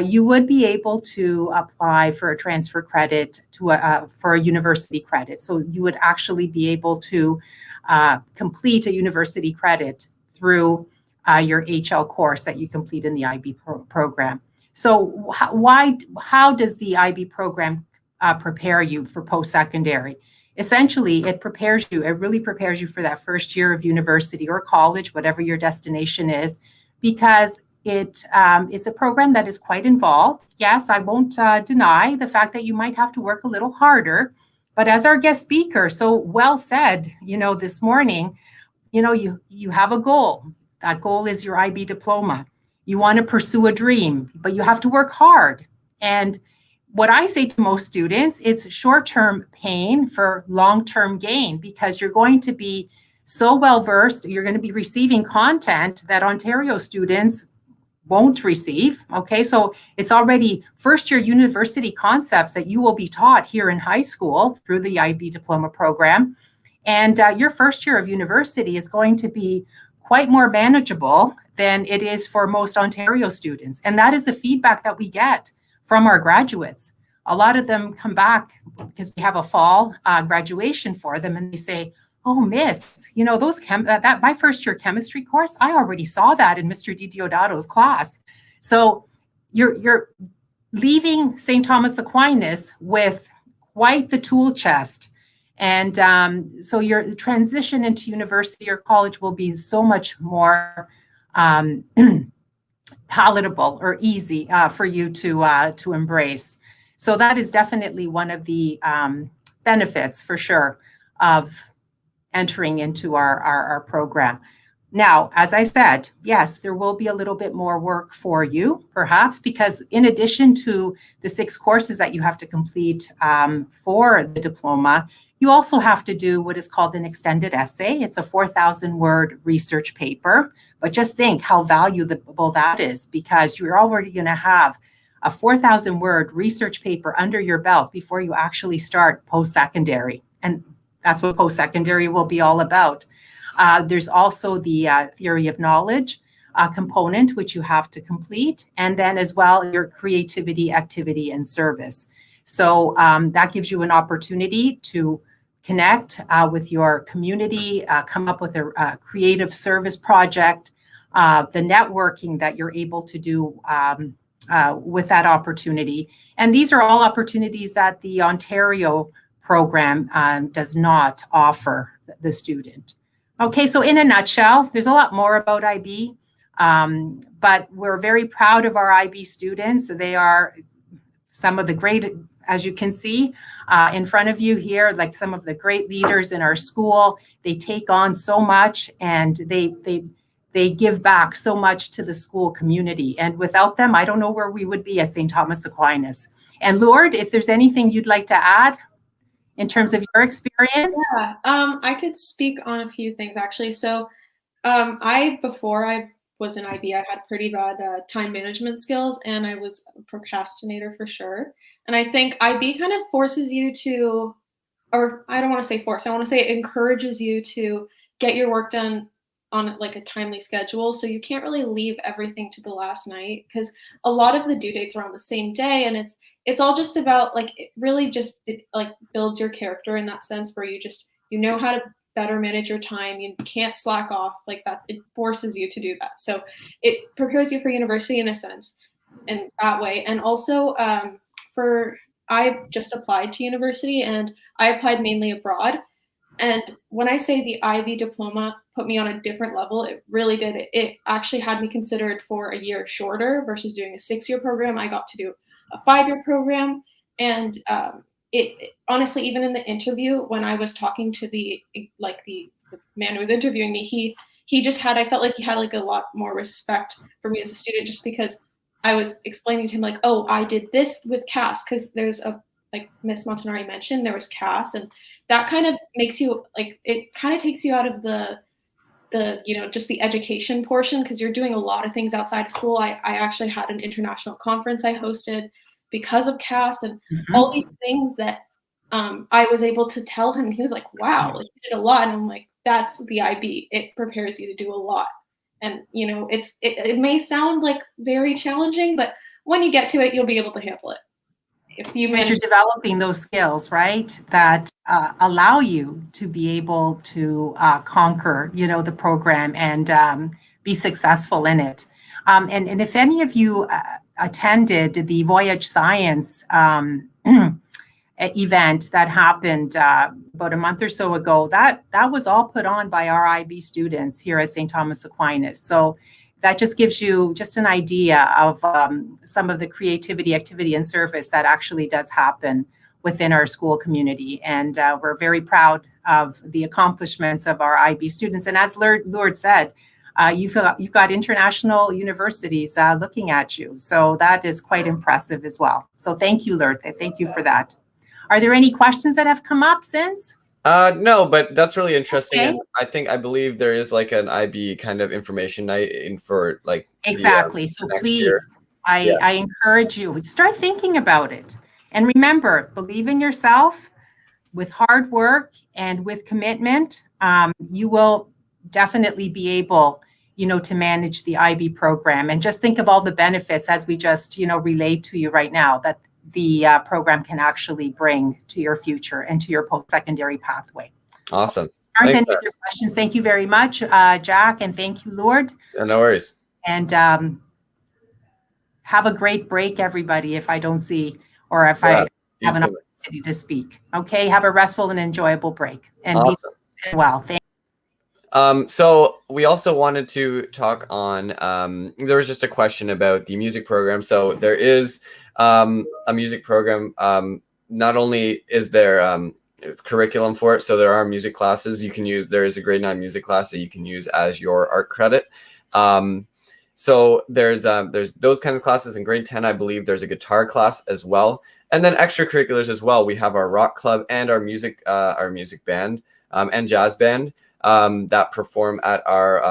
You would be able to apply for a transfer credit for a university credit. So you would actually be able to complete a university credit through your HL course that you complete in the IB program. So how does the IB program prepare you for post-secondary? Essentially, it really prepares you for that first year of university or college, whatever your destination is, because it's a program that is quite involved. Yes, I won't deny the fact that you might have to work a little harder, but as our guest speaker so well said, this morning, you have a goal. That goal is your IB diploma. You want to pursue a dream, but you have to work hard. And what I say to most students, it's short-term pain for long-term gain, because you're going to be so well-versed, you're going to be receiving content that Ontario students won't receive. Okay, so it's already first-year university concepts that you will be taught here in high school through the IB diploma program. And your first year of university is going to be quite more manageable than it is for most Ontario students. And that is the feedback that we get from our graduates. A lot of them come back because we have a fall graduation for them, and they say, "Oh, miss, that my first year chemistry course, I already saw that in Mr. Di Diodato's class." So you're leaving St. Thomas Aquinas with quite the tool chest. And so your transition into university or college will be so much more palatable or easy for you to embrace. So that is definitely one of the benefits, for sure, of entering into our program. Now, as I said, yes, there will be a little bit more work for you, perhaps, because in addition to the 6 courses that you have to complete for the diploma, you also have to do what is called an extended essay. It's a 4,000-word research paper. But just think how valuable that is, because you're already going to have a 4,000-word research paper under your belt before you actually start post-secondary. And that's what post-secondary will be all about. There's also the theory of knowledge component, which you have to complete. And then as well, your creativity, activity, and service. So that gives you an opportunity to connect with your community, come up with a creative service project, the networking that you're able to do with that opportunity. And these are all opportunities that the Ontario program does not offer the student. Okay, so in a nutshell, there's a lot more about IB, but we're very proud of our IB students. They are some of the great, as you can see in front of you here, like some of the great leaders in our school. They take on so much, and they give back so much to the school community. And without them, I don't know where we would be at St. Thomas Aquinas. And Lord, if there's anything you'd like to add in terms of your experience? Yeah, I could speak on a few things, actually. So before I was in IB, I had pretty bad time management skills, and I was a procrastinator for sure. And I think IB kind of forces you to, or I don't want to say force, I want to say it encourages you to get your work done on like a timely schedule. So you can't really leave everything to the last night, because a lot of the due dates are on the same day, and it's all just about like, it really just, it like builds your character in that sense, where you know how to better manage your time. You can't slack off like that. It forces you to do that. So it prepares you for university in a sense, in that way. And also I just applied to university, and I applied mainly abroad. And when I say the IB diploma put me on a different level, it really did. It actually had me considered for a year shorter versus doing a 6-year program. I got to do a 5-year program. And it honestly, even in the interview, when I was talking to the man who was interviewing me, I felt like he had like a lot more respect for me as a student, just because I was explaining to him like, oh, I did this with CAS, because there's a like Miss Montanari mentioned, there was CAS, and that kind of makes you like, it kind of takes you out of the just the education portion, because you're doing a lot of things outside of school. I actually had an international conference I hosted because of CAS, and all these things that I was able to tell him. He was like, wow, like you did a lot. And I'm like, that's the IB. It prepares you to do a lot. And it may sound like very challenging, but when you get to it, you'll be able to handle it. If you Because you're developing those skills, right, that allow you to be able to conquer, the program and be successful in it. And if any of you attended the Voyage Science event that happened about a month or so ago, that was all put on by our IB students here at St. Thomas Aquinas. So that just gives you just an idea of some of the creativity, activity, and service that actually does happen within our school community. And we're very proud of the accomplishments of our IB students. And as Lourdes said, you've got international universities looking at you. So that is quite impressive as well. So thank you, Lourdes. Thank you for that. Are there any questions that have come up since? No, but that's really interesting. Okay. And I believe there is like an IB kind of information night in for like exactly. So please, year. I encourage you to start thinking about it. And remember, believe in yourself. With hard work and with commitment, you will definitely be able, to manage the IB program. And just think of all the benefits as we just, relayed to you right now that the program can actually bring to your future and to your post-secondary pathway. Awesome. Aren't any other questions? Thank you very much, Jack, and thank you, Lourdes. No worries. And have a great break, everybody, if I don't see, or if I have an opportunity to speak. Okay, have a restful and enjoyable break. And awesome. Be well. Thank you. So we also wanted to talk on, there was just a question about the music program. So there is a music program. Not only is there curriculum for it, so there are music classes you can use. There is a grade 9 music class that you can use as your art credit. So there's those kind of classes. In grade 10, I believe there's a guitar class as well. And then extracurriculars as well. We have our rock club and our music band and jazz band that perform at our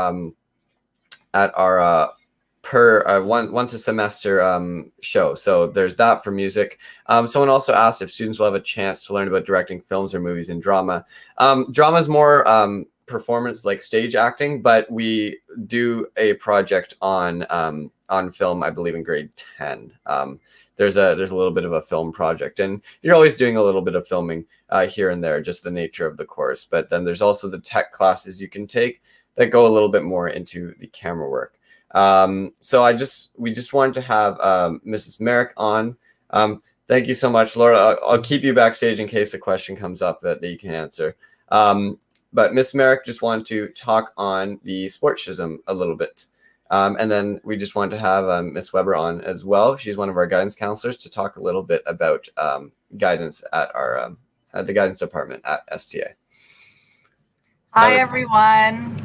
once a semester show. So there's that for music. Someone also asked if students will have a chance to learn about directing films or movies in drama. Drama is more performance, like stage acting, but we do a project on film, I believe in grade 10. There's a little bit of a film project, and you're always doing a little bit of filming here and there, just the nature of the course. But then there's also the tech classes you can take that go a little bit more into the camera work. So we just wanted to have Mrs. Merrick on. Thank you so much, Laura. I'll keep you backstage in case a question comes up that you can answer. But Miss Merrick just wanted to talk on the sports schism a little bit. And then we just wanted to have Miss Weber on as well. She's one of our guidance counselors to talk a little bit about guidance at our at the guidance department at STA. Hi, everyone.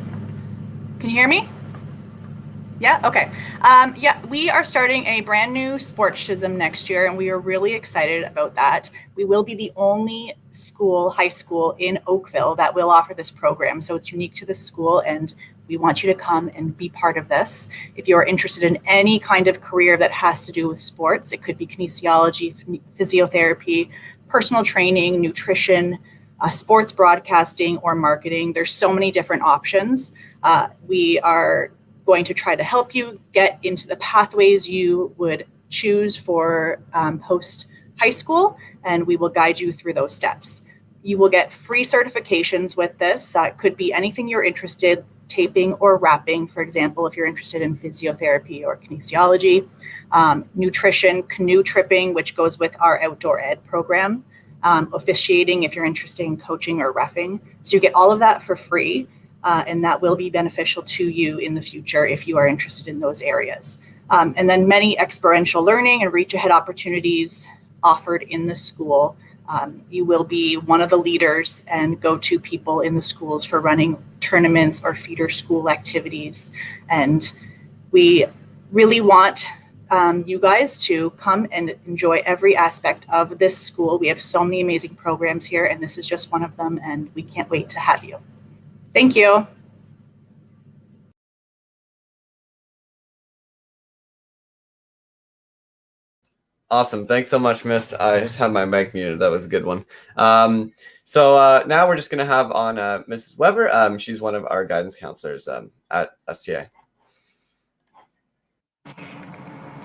Can you hear me? Yeah, okay. Yeah, we are starting a brand new sports schism next year, and we are really excited about that. We will be the only high school in Oakville that will offer this program. So it's unique to the school, and we want you to come and be part of this. If you are interested in any kind of career that has to do with sports, it could be kinesiology, physiotherapy, personal training, nutrition, sports broadcasting, or marketing. There's so many different options. We are going to try to help you get into the pathways you would choose for post high school, and we will guide you through those steps. You will get free certifications with this. It could be anything you're interested, taping or wrapping, for example, if you're interested in physiotherapy or kinesiology, nutrition, canoe tripping, which goes with our outdoor ed program, officiating if you're interested in coaching or reffing. So you get all of that for free. And that will be beneficial to you in the future if you are interested in those areas. And then many experiential learning and reach ahead opportunities offered in the school. You will be one of the leaders and go-to people in the schools for running tournaments or feeder school activities. And we really want you guys to come and enjoy every aspect of this school. We have so many amazing programs here, and this is just one of them, and we can't wait to have you. Thank you. Awesome. Thanks so much, Miss. I just had my mic muted. That was a good one. Now we're just going to have on Mrs. Weber. She's one of our guidance counselors at STA.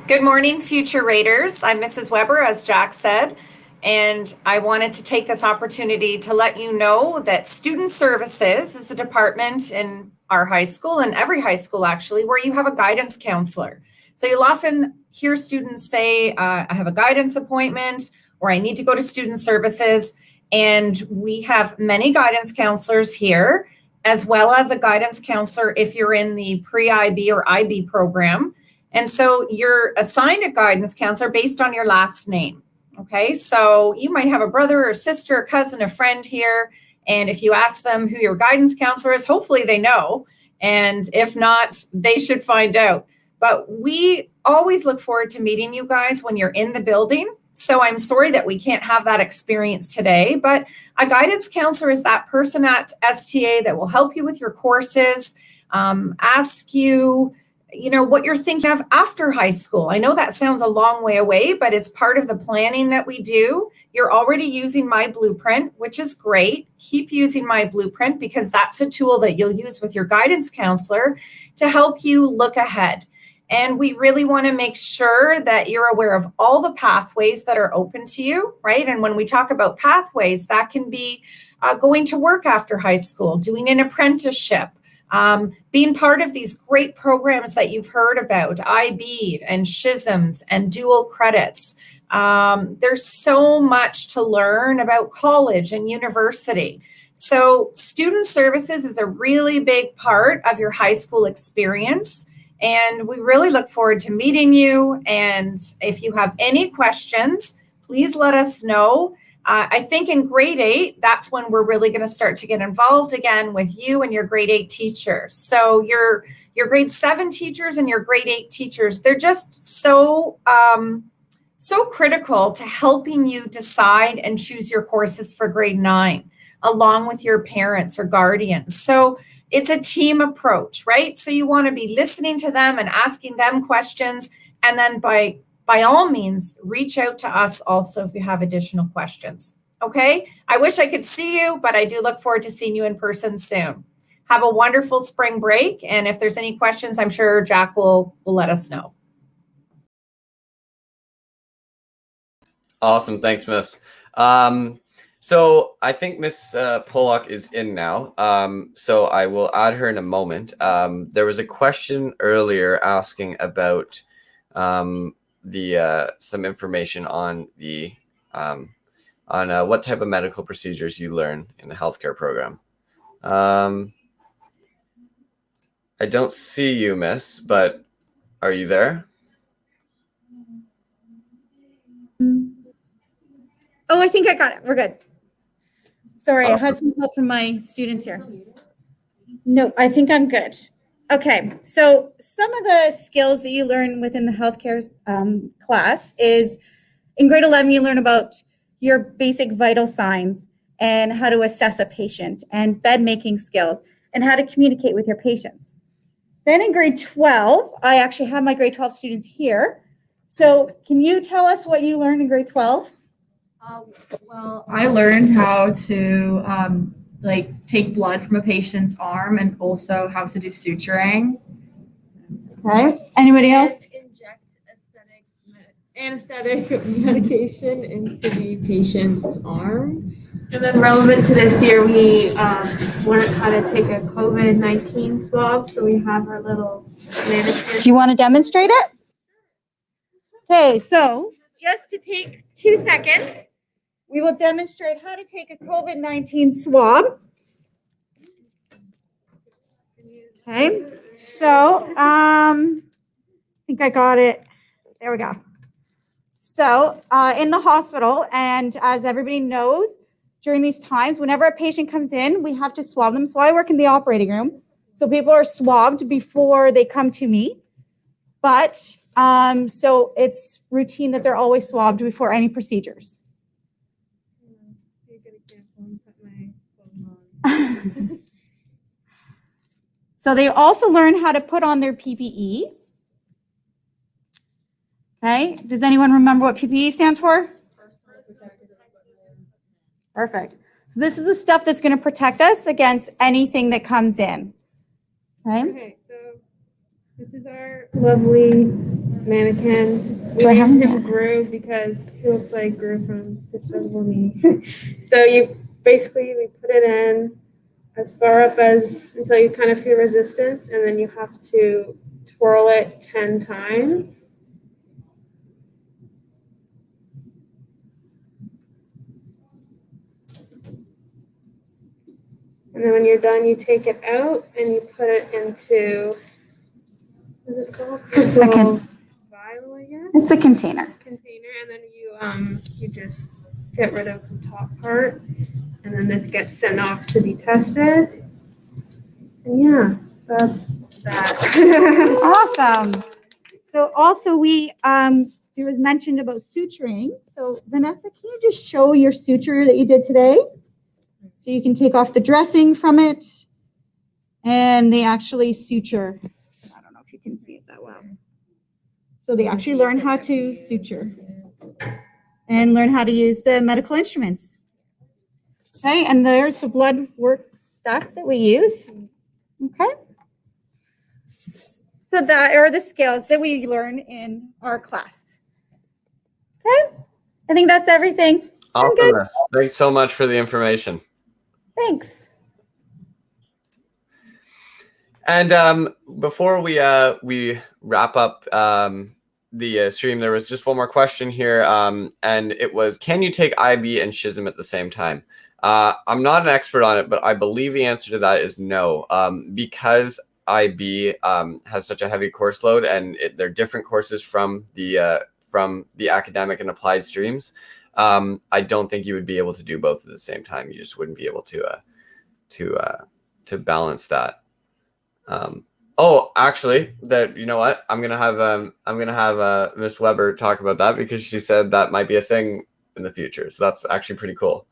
Good morning, future Raiders. I'm Mrs. Weber, as Jack said, and I wanted to take this opportunity to let you know that Student Services is a department in our high school, and every high school actually, where you have a guidance counselor. So you'll often hear students say, I have a guidance appointment, or I need to go to Student Services, and we have many guidance counselors here, as well as a guidance counselor if you're in the pre-IB or IB program. And so you're assigned a guidance counselor based on your last name. Okay, so you might have a brother or sister, a cousin, a friend here. And if you ask them who your guidance counselor is, hopefully they know. And if not, they should find out. But we always look forward to meeting you guys when you're in the building. So I'm sorry that we can't have that experience today, but a guidance counselor is that person at STA that will help you with your courses, ask you, what you're thinking of after high school. I know that sounds a long way away, but it's part of the planning that we do. You're already using My Blueprint, which is great. Keep using My Blueprint because that's a tool that you'll use with your guidance counselor to help you look ahead. And we really want to make sure that you're aware of all the pathways that are open to you, right? And when we talk about pathways, that can be going to work after high school, doing an apprenticeship, being part of these great programs that you've heard about, IB and SHISMs and dual credits. There's so much to learn about college and university. So Student Services is a really big part of your high school experience. And we really look forward to meeting you. And if you have any questions, please let us know. I think in grade 8, that's when we're really going to start to get involved again with you and your grade 8 teachers. So your grade 7 teachers and your grade 8 teachers, they're just so critical to helping you decide and choose your courses for grade 9, along with your parents or guardians. So it's a team approach, right? So you want to be listening to them and asking them questions. And then by all means, reach out to us also if you have additional questions. Okay? I wish I could see you, but I do look forward to seeing you in person soon. Have a wonderful spring break. And if there's any questions, I'm sure Jack will let us know. Awesome. Thanks, Miss. So I think Miss Pollock is in now. So I will add her in a moment. There was a question earlier asking about some information on what type of medical procedures you learn in the healthcare program. I don't see you, Miss, but are you there? Oh, I think I got it. We're good. Sorry, I had some help from my students here. No, I think I'm good. Okay, so some of the skills that you learn within the healthcare class is in grade 11, you learn about your basic vital signs and how to assess a patient and bed making skills and how to communicate with your patients. Then in grade 12, I actually have my grade 12 students here. So can you tell us what you learned in grade 12? Well, I learned how to take blood from a patient's arm and also how to do suturing. Okay. Anybody else? Inject anesthetic medication into the patient's arm. And then relevant to this year, we learned how to take a COVID-19 swab. So we have our little mannequin. Do you want to demonstrate it? Okay, so just to take 2 seconds, we will demonstrate how to take a COVID-19 swab. Okay, so I think I got it. There we go. So in the hospital, and as everybody knows, during these times, whenever a patient comes in, we have to swab them. So I work in the operating room. So people are swabbed before they come to me. But So it's routine that they're always swabbed before any procedures. So they also learn how to put on their PPE. Okay, does anyone remember what PPE stands for? Perfect. So this is the stuff that's going to protect us against anything that comes in. Okay, so this is our lovely mannequin. We Do I have named him? him Gru because he looks like Gru from Despicable Me. So you basically we put it in as far up as until you kind of feel resistance, and then you have to twirl it 10 times. And then when you're done, you take it out and you put it into, what is this called? It's a Vial, I guess? It's a container. Container, and then you just get rid of the top part, and then this gets sent off to be tested. And yeah, that's that. Awesome. So also there was mentioned about suturing. So Vanessa, can you just show your suture that you did today? So you can take off the dressing from it, and they actually suture. I don't know if you can see it that well. So they actually learn how to suture and learn how to use the medical instruments. Okay, and there's the blood work stuff that we use. Okay. So that are the skills that we learn in our class. Okay, I think that's everything. Awesome. Thanks so much for the information. Thanks. And before we wrap up the stream, there was just one more question here, and it was, can you take IB and SHISM at the same time? I'm not an expert on it, but I believe the answer to that is no, because IB has such a heavy course load, and they're different courses from the academic and applied streams. I don't think you would be able to do both at the same time. You just wouldn't be able to balance that. Oh, actually, you know what? I'm gonna have Miss Weber talk about that, because she said that might be a thing in the future. So that's actually pretty cool.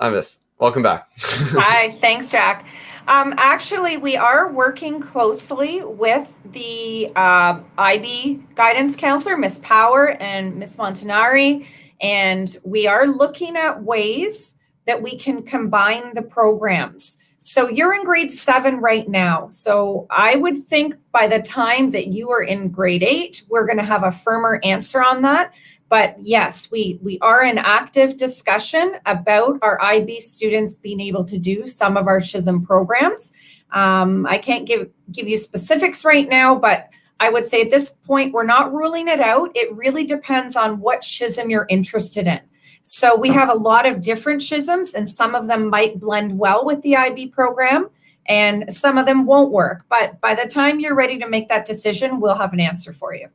Miss, welcome back. Hi, thanks, Jack. Actually, we are working closely with the IB guidance counselor, Miss Power and Miss Montanari, and we are looking at ways that we can combine the programs. So you're in grade 7 right now. So I would think by the time that you are in grade 8, we're going to have a firmer answer on that. But yes, we are in active discussion about our IB students being able to do some of our SHISM programs. I can't give you specifics right now, but I would say at this point, we're not ruling it out. It really depends on what SHISM you're interested in. So we have a lot of different SHISMs, and some of them might blend well with the IB program, and some of them won't work. But by the time you're ready to make that decision, we'll have an answer for you.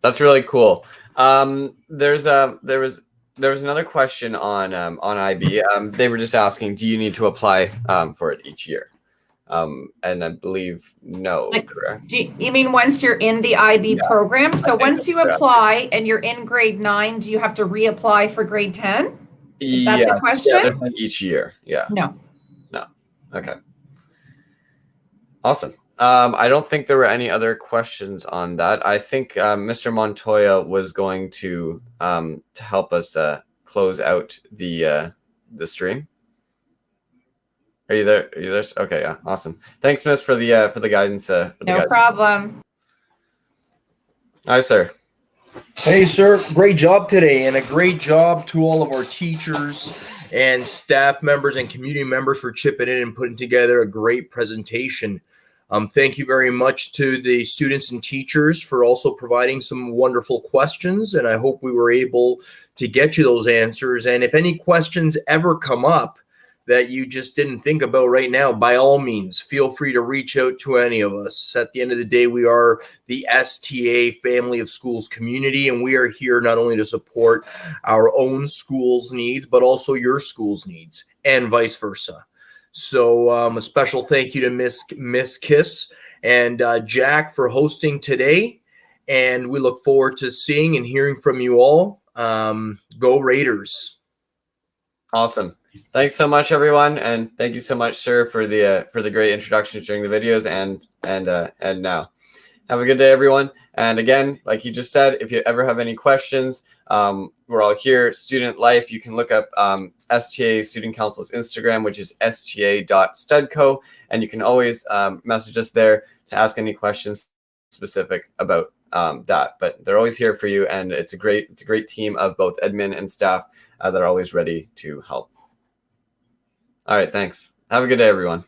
That's really cool. There was another question on IB. They were just asking, do you need to apply for it each year? And I believe no. Correct? You mean once you're in the IB program? So once you apply and you're in grade 9, do you have to reapply for grade 10? Is that the question? Yeah, like each year. Yeah. No. Okay. Awesome. I don't think there were any other questions on that. I think Mr. Montoya was going to help us close out the stream. Are you there? Are you there? Okay, yeah, awesome. Thanks, Miss, for the guidance. No problem. Hi, sir. Hey, sir. Great job today, and a great job to all of our teachers and staff members and community members for chipping in and putting together a great presentation. Thank you very much to the students and teachers for also providing some wonderful questions, and I hope we were able to get you those answers. And if any questions ever come up that you just didn't think about right now, by all means, feel free to reach out to any of us. At the end of the day, we are the STA Family of Schools community, and we are here not only to support our own school's needs, but also your school's needs, and vice versa. So a special thank you to Miss Kiss and Jack for hosting today. And we look forward to seeing and hearing from you all. Go Raiders. Awesome. Thanks so much, everyone. And thank you so much, sir, for the great introductions during the videos and now. Have a good day, everyone. And again, like he just said, if you ever have any questions, we're all here. Student Life, you can look up STA Student Council's Instagram, which is sta.studco, and you can always message us there to ask any questions specific about that. But they're always here for you, and it's a great team of both admin and staff that are always ready to help. All right, thanks. Have a good day, everyone.